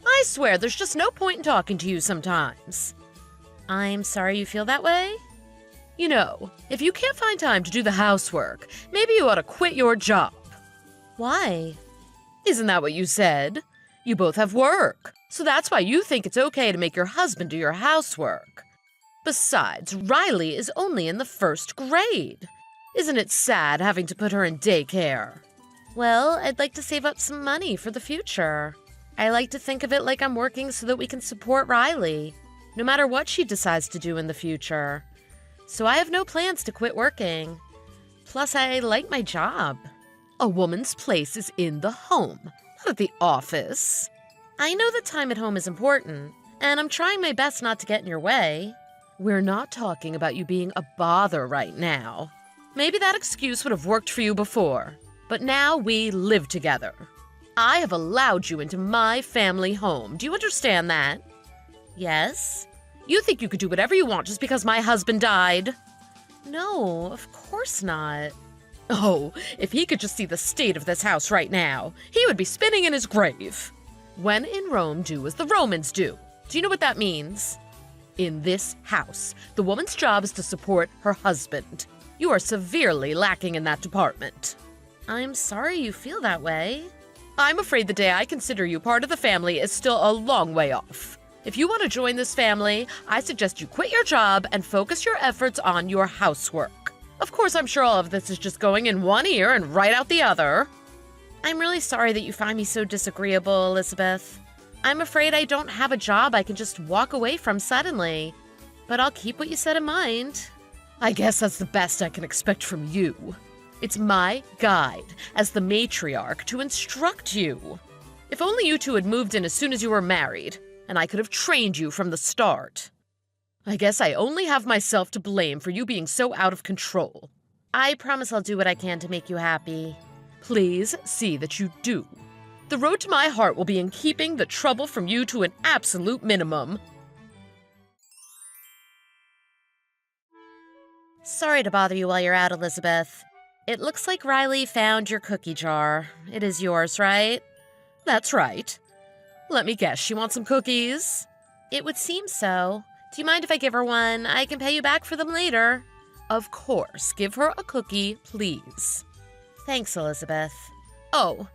I swear there's just no point in talking to you sometimes. I'm sorry you feel that way? You know, if you can't find time to do the housework, maybe you ought to quit your job. Why? Isn't that what you said? You both have work, so that's why you think it's okay to make your husband do your housework. Besides, Riley is only in the 1st grade. Isn't it sad having to put her in daycare? Well, I'd like to save up some money for the future. I like to think of it like I'm working so that we can support Riley, no matter what she decides to do in the future. So I have no plans to quit working. Plus, I like my job. A woman's place is in the home, not at the office. I know that time at home is important, and I'm trying my best not to get in your way. We're not talking about you being a bother right now. Maybe that excuse would have worked for you before, but now we live together. I have allowed you into my family home. Do you understand that? Yes. You think you could do whatever you want just because my husband died? No, of course not. Oh, if he could just see the state of this house right now, he would be spinning in his grave. When in Rome, do as the Romans do. Do you know what that means? In this house, the woman's job is to support her husband. You are severely lacking in that department. I'm sorry you feel that way. I'm afraid the day I consider you part of the family is still a long way off. If you want to join this family, I suggest you quit your job and focus your efforts on your housework. Of course, I'm sure all of this is just going in one ear and right out the other. I'm really sorry that you find me so disagreeable, Elizabeth. I'm afraid I don't have a job I can just walk away from suddenly. But I'll keep what you said in mind. I guess that's the best I can expect from you. It's my guide, as the matriarch, to instruct you. If only you two had moved in as soon as you were married, and I could have trained you from the start. I guess I only have myself to blame for you being so out of control. I promise I'll do what I can to make you happy. Please see that you do. The road to my heart will be in keeping the trouble from you to an absolute minimum. Sorry to bother you while you're out, Elizabeth. It looks like Riley found your cookie jar. It is yours, right? That's right. Let me guess, she wants some cookies? It would seem so. Do you mind if I give her one? I can pay you back for them later. Of course. Give her a cookie, please. Thanks, Elizabeth. Oh,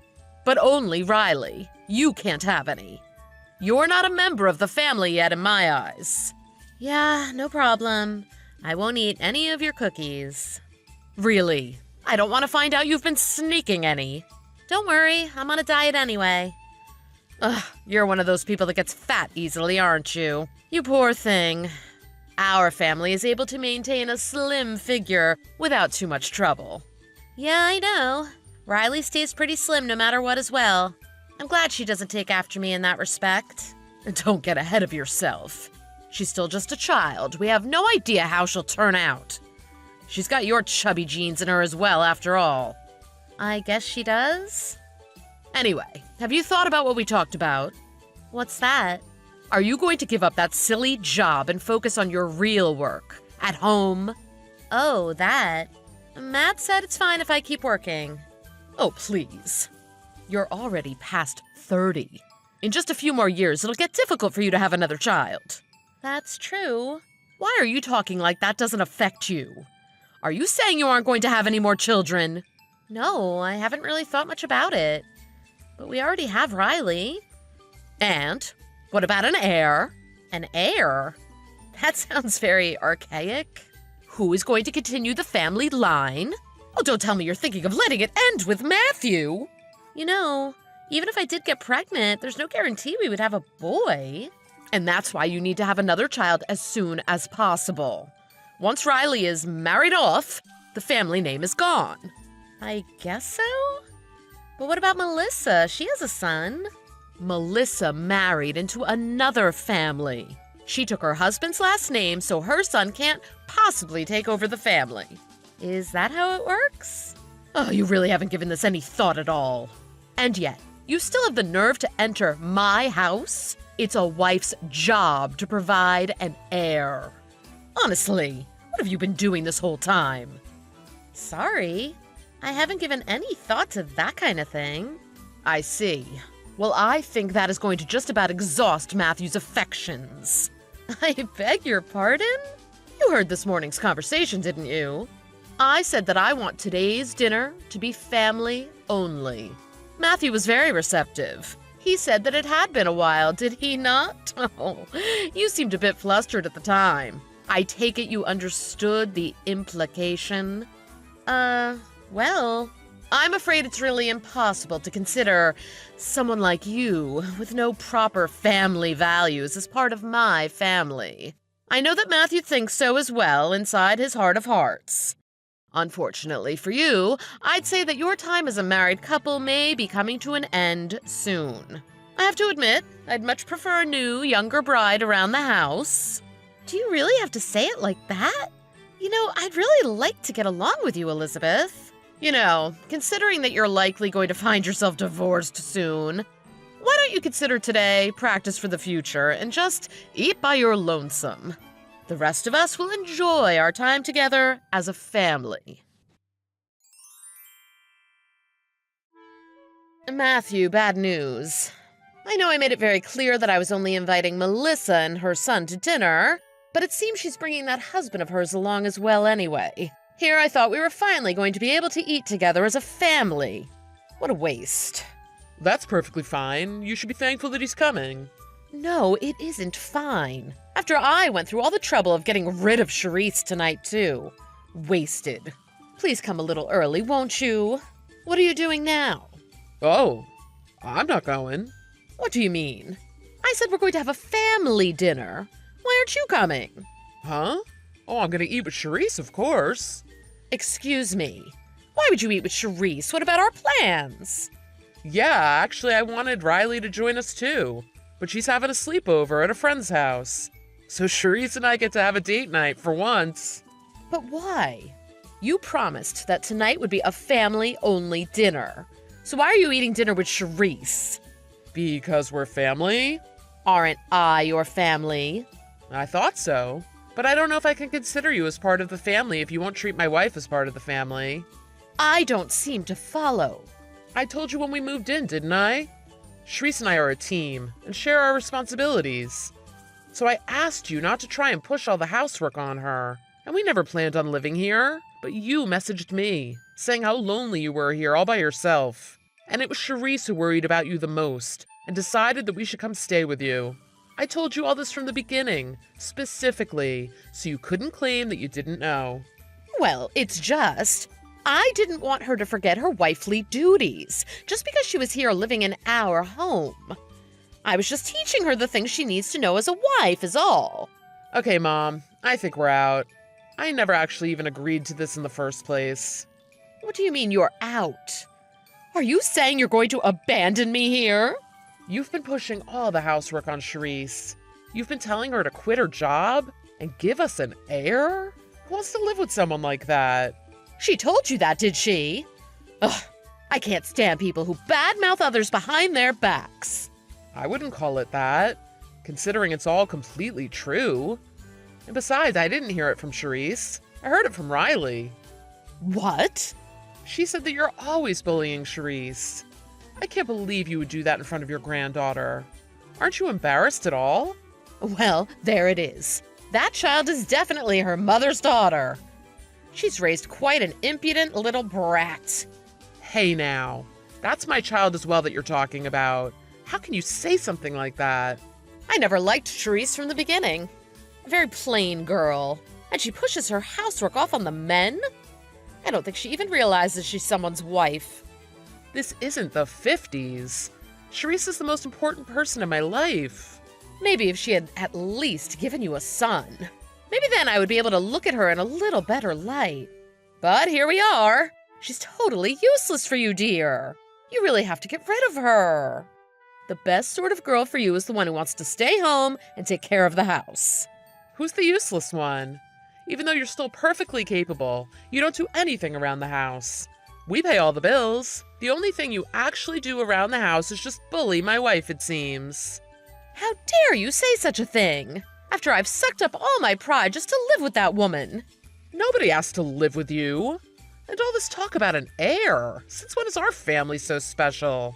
but only Riley. You can't have any. You're not a member of the family yet in my eyes. Yeah, no problem. I won't eat any of your cookies. Really? I don't want to find out you've been sneaking any. Don't worry, I'm on a diet anyway. Ugh, you're one of those people that gets fat easily, aren't you? You poor thing. Our family is able to maintain a slim figure without too much trouble. Yeah, I know. Riley stays pretty slim no matter what as well. I'm glad she doesn't take after me in that respect. Don't get ahead of yourself. She's still just a child. We have no idea how she'll turn out. She's got your chubby genes in her as well, after all. I guess she does? Anyway, have you thought about what we talked about? What's that? Are you going to give up that silly job and focus on your real work? At home? Oh, that. Matt said it's fine if I keep working. Oh, please. You're already past 30. In just a few more years, it'll get difficult for you to have another child. That's true. Why are you talking like that doesn't affect you? Are you saying you aren't going to have any more children? No, I haven't really thought much about it. But we already have Riley. And what about an heir? An heir? That sounds very archaic. Who is going to continue the family line? Oh, don't tell me you're thinking of letting it end with Matthew. You know, even if I did get pregnant, there's no guarantee we would have a boy. And that's why you need to have another child as soon as possible. Once Riley is married off, the family name is gone. I guess so? But what about Melissa? She has a son. Melissa married into another family. She took her husband's last name, so her son can't possibly take over the family. Is that how it works? Oh, you really haven't given this any thought at all. And yet, you still have the nerve to enter my house? It's a wife's job to provide an heir. Honestly, what have you been doing this whole time? Sorry, I haven't given any thought to that kind of thing. I see. Well, I think that is going to just about exhaust Matthew's affections. I beg your pardon? You heard this morning's conversation, didn't you? I said that I want today's dinner to be family only. Matthew was very receptive. He said that it had been a while, did he not? Oh, you seemed a bit flustered at the time. I take it you understood the implication? Well, I'm afraid it's really impossible to consider someone like you with no proper family values as part of my family. I know that Matthew thinks so as well inside his heart of hearts. Unfortunately for you, I'd say that your time as a married couple may be coming to an end soon. I have to admit, I'd much prefer a new, younger bride around the house. Do you really have to say it like that? You know, I'd really like to get along with you, Elizabeth. You know, considering that you're likely going to find yourself divorced soon, why don't you consider today practice for the future and just eat by your lonesome? The rest of us will enjoy our time together as a family. Matthew, bad news. I know I made it very clear that I was only inviting Melissa and her son to dinner, but it seems she's bringing that husband of hers along as well anyway. Here I thought we were finally going to be able to eat together as a family. What a waste. That's perfectly fine. You should be thankful that he's coming. No, it isn't fine. After I went through all the trouble of getting rid of Charisse tonight, too. Wasted. Please come a little early, won't you? What are you doing now? Oh, I'm not going. What do you mean? I said we're going to have a family dinner. Why aren't you coming? Huh? Oh, I'm gonna eat with Charisse, of course. Excuse me. Why would you eat with Charisse? What about our plans? Yeah, actually, I wanted Riley to join us too, but she's having a sleepover at a friend's house. So Charisse and I get to have a date night for once. But why? You promised that tonight would be a family-only dinner. So why are you eating dinner with Charisse? Because we're family? Aren't I your family? I thought so. But I don't know if I can consider you as part of the family if you won't treat my wife as part of the family. I don't seem to follow. I told you when we moved in, didn't I? Sharice and I are a team and share our responsibilities. So I asked you not to try and push all the housework on her. And we never planned on living here. But you messaged me, saying how lonely you were here all by yourself. And it was Sharice who worried about you the most and decided that we should come stay with you. I told you all this from the beginning, specifically, so you couldn't claim that you didn't know. Well, it's just, I didn't want her to forget her wifely duties, just because she was here living in our home. I was just teaching her the things she needs to know as a wife, is all. Okay, Mom, I think we're out. I never actually even agreed to this in the first place. What do you mean you're out? Are you saying you're going to abandon me here? You've been pushing all the housework on Sharice. You've been telling her to quit her job and give us an heir? Who wants to live with someone like that? She told you that, did she? Ugh, I can't stand people who badmouth others behind their backs. I wouldn't call it that, considering it's all completely true. And besides, I didn't hear it from Sharice. I heard it from Riley. What? She said that you're always bullying Sharice. I can't believe you would do that in front of your granddaughter. Aren't you embarrassed at all? Well, there it is. That child is definitely her mother's daughter. She's raised quite an impudent little brat. Hey now, that's my child as well that you're talking about. How can you say something like that? I never liked Sharice from the beginning. A very plain girl. And she pushes her housework off on the men? I don't think she even realizes she's someone's wife. This isn't the 50s. Sharice is the most important person in my life. Maybe if she had at least given you a son. Maybe then I would be able to look at her in a little better light. But here we are. She's totally useless for you, dear. You really have to get rid of her. The best sort of girl for you is the one who wants to stay home and take care of the house. Who's the useless one? Even though you're still perfectly capable, you don't do anything around the house. We pay all the bills. The only thing you actually do around the house is just bully my wife, it seems. How dare you say such a thing? After I've sucked up all my pride just to live with that woman. Nobody asked to live with you. And all this talk about an heir. Since when is our family so special?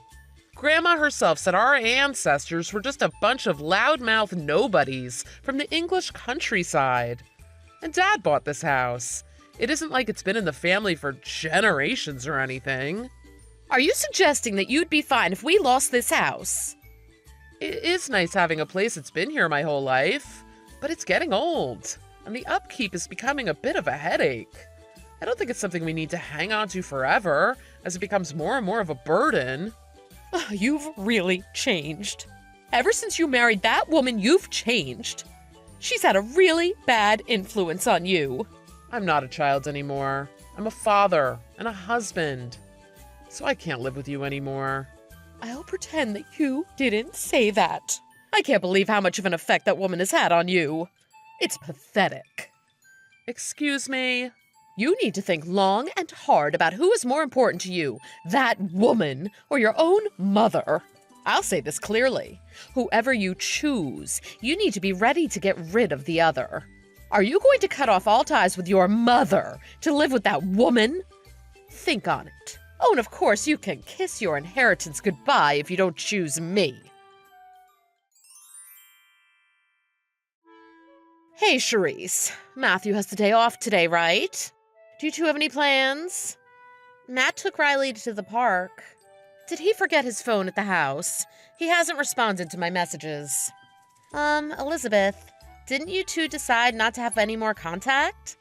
Grandma herself said our ancestors were just a bunch of loudmouth nobodies from the English countryside. And Dad bought this house. It isn't like it's been in the family for generations or anything. Are you suggesting that you'd be fine if we lost this house? It is nice having a place that's been here my whole life, but it's getting old, and the upkeep is becoming a bit of a headache. I don't think it's something we need to hang on to forever, as it becomes more and more of a burden. You've really changed. Ever since you married that woman, you've changed. She's had a really bad influence on you. I'm not a child anymore. I'm a father and a husband. So I can't live with you anymore. I'll pretend that you didn't say that. I can't believe how much of an effect that woman has had on you. It's pathetic. Excuse me? You need to think long and hard about who is more important to you, that woman or your own mother. I'll say this clearly. Whoever you choose, you need to be ready to get rid of the other. Are you going to cut off all ties with your mother to live with that woman? Think on it. Oh, and of course, you can kiss your inheritance goodbye if you don't choose me. Hey, Sharice. Matthew has the day off today, right? Do you two have any plans? Matt took Riley to the park. Did he forget his phone at the house? He hasn't responded to my messages. Elizabeth, didn't you two decide not to have any more contact?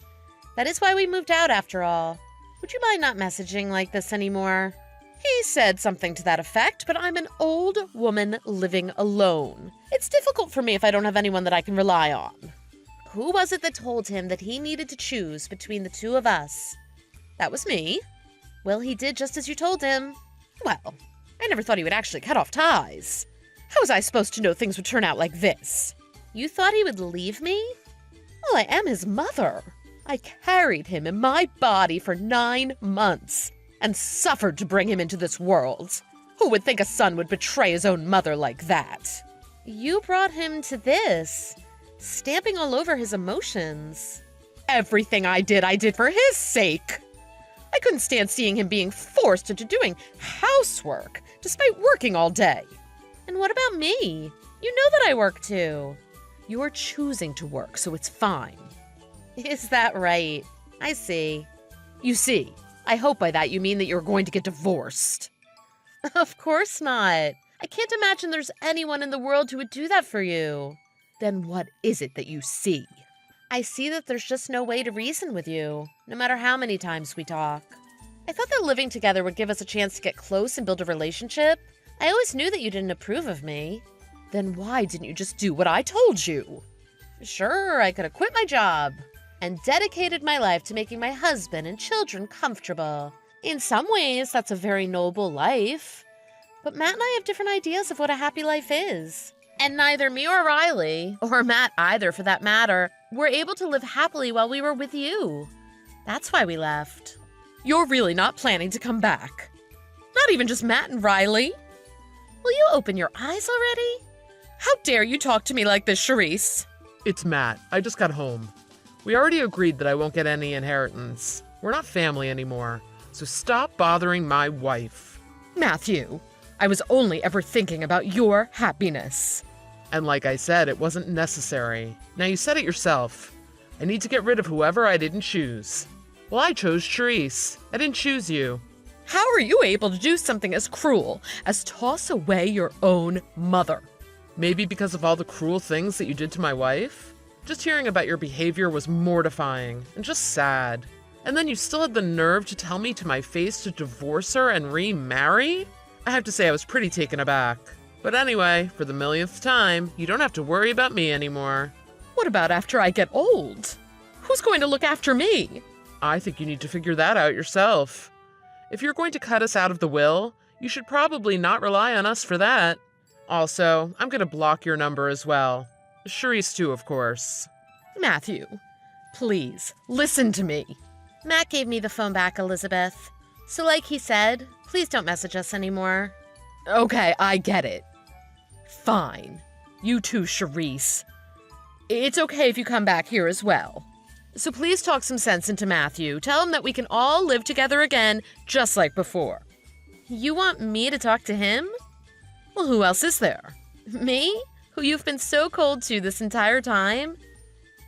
That is why we moved out after all. Would you mind not messaging like this anymore? He said something to that effect, but I'm an old woman living alone. It's difficult for me if I don't have anyone that I can rely on. Who was it that told him that he needed to choose between the two of us? That was me. Well, he did just as you told him. Well, I never thought he would actually cut off ties. How was I supposed to know things would turn out like this? You thought he would leave me? Well, I am his mother. I carried him in my body for 9 months and suffered to bring him into this world. Who would think a son would betray his own mother like that? You brought him to this, stamping all over his emotions. Everything I did for his sake. I couldn't stand seeing him being forced into doing housework, despite working all day. And what about me? You know that I work too. You're choosing to work, so it's fine. Is that right? I see. You see, I hope by that you mean that you're going to get divorced. Of course not. I can't imagine there's anyone in the world who would do that for you. Then what is it that you see? I see that there's just no way to reason with you, no matter how many times we talk. I thought that living together would give us a chance to get close and build a relationship. I always knew that you didn't approve of me. Then why didn't you just do what I told you? Sure, I could have quit my job and dedicated my life to making my husband and children comfortable. In some ways, that's a very noble life. But Matt and I have different ideas of what a happy life is. And neither me or Riley, or Matt either for that matter, were able to live happily while we were with you. That's why we left. You're really not planning to come back? Not even just Matt and Riley? Will you open your eyes already? How dare you talk to me like this, Charisse? It's Matt. I just got home. We already agreed that I won't get any inheritance. We're not family anymore, so stop bothering my wife. Matthew, I was only ever thinking about your happiness. And like I said, it wasn't necessary. Now you said it yourself. I need to get rid of whoever I didn't choose. Well, I chose Charisse. I didn't choose you. How are you able to do something as cruel as toss away your own mother? Maybe because of all the cruel things that you did to my wife? Just hearing about your behavior was mortifying and just sad. And then you still had the nerve to tell me to my face to divorce her and remarry? I have to say I was pretty taken aback. But anyway, for the millionth time, you don't have to worry about me anymore. What about after I get old? Who's going to look after me? I think you need to figure that out yourself. If you're going to cut us out of the will, you should probably not rely on us for that. Also, I'm going to block your number as well. Charisse too, of course. Matthew, please, listen to me. Matt gave me the phone back, Elizabeth. So like he said, please don't message us anymore. Okay, I get it. Fine. You too, Charisse. It's okay if you come back here as well. So please talk some sense into Matthew. Tell him that we can all live together again, just like before. You want me to talk to him? Well, who else is there? Me? Who you've been so cold to this entire time?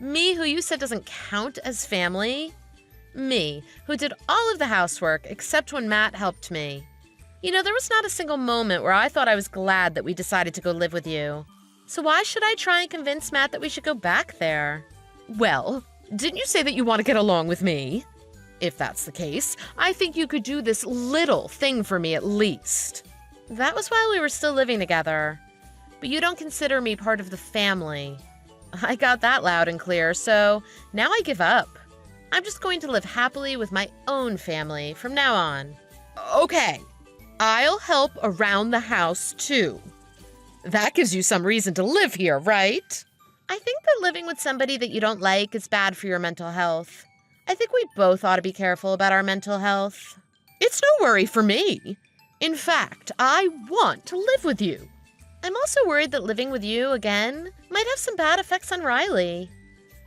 Me, who you said doesn't count as family? Me, who did all of the housework except when Matt helped me. You know, there was not a single moment where I thought I was glad that we decided to go live with you. So why should I try and convince Matt that we should go back there? Well, didn't you say that you want to get along with me? If that's the case, I think you could do this little thing for me at least. That was while we were still living together. But you don't consider me part of the family. I got that loud and clear, so now I give up. I'm just going to live happily with my own family from now on. Okay, I'll help around the house too. That gives you some reason to live here, right? I think that living with somebody that you don't like is bad for your mental health. I think we both ought to be careful about our mental health. It's no worry for me. In fact, I want to live with you. I'm also worried that living with you again might have some bad effects on Riley.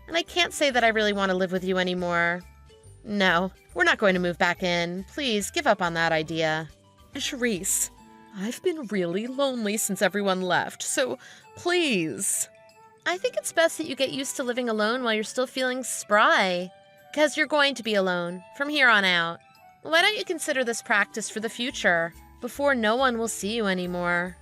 And I can't say that I really want to live with you anymore. No, we're not going to move back in. Please, give up on that idea. Charisse, I've been really lonely since everyone left, so please. I think it's best that you get used to living alone while you're still feeling spry. Because you're going to be alone from here on out. Why don't you consider this practice for the future, before no one will see you anymore?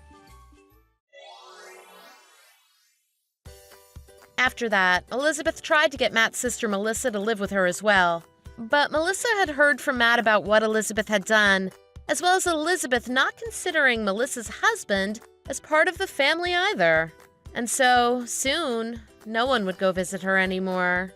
After that, Elizabeth tried to get Matt's sister Melissa to live with her as well. But Melissa had heard from Matt about what Elizabeth had done, as well as Elizabeth not considering Melissa's husband as part of the family either. And so, soon, no one would go visit her anymore.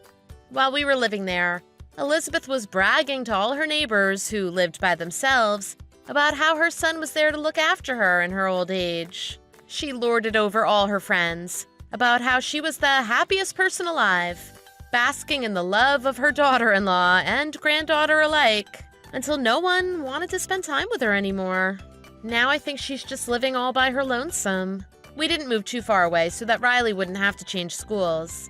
While we were living there, Elizabeth was bragging to all her neighbors who lived by themselves about how her son was there to look after her in her old age. She lorded over all her friends about how she was the happiest person alive, basking in the love of her daughter-in-law and granddaughter alike, until no one wanted to spend time with her anymore. Now I think she's just living all by her lonesome. We didn't move too far away so that Riley wouldn't have to change schools.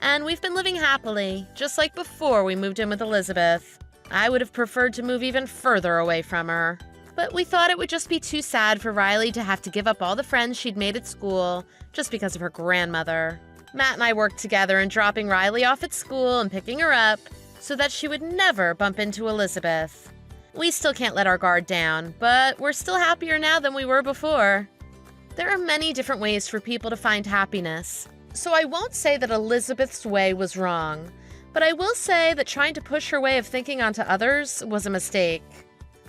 And we've been living happily, just like before we moved in with Elizabeth. I would have preferred to move even further away from her. But we thought it would just be too sad for Riley to have to give up all the friends she'd made at school just because of her grandmother. Matt and I worked together in dropping Riley off at school and picking her up so that she would never bump into Elizabeth. We still can't let our guard down, but we're still happier now than we were before. There are many different ways for people to find happiness, so I won't say that Elizabeth's way was wrong, but I will say that trying to push her way of thinking onto others was a mistake.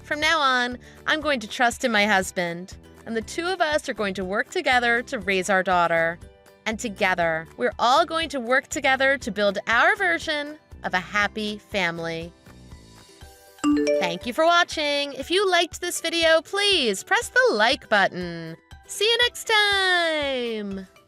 From now on, I'm going to trust in my husband, and the two of us are going to work together to raise our daughter. And together, we're all going to work together to build our version of a happy family. Thank you for watching. If you liked this video, please press the like button. See you next time!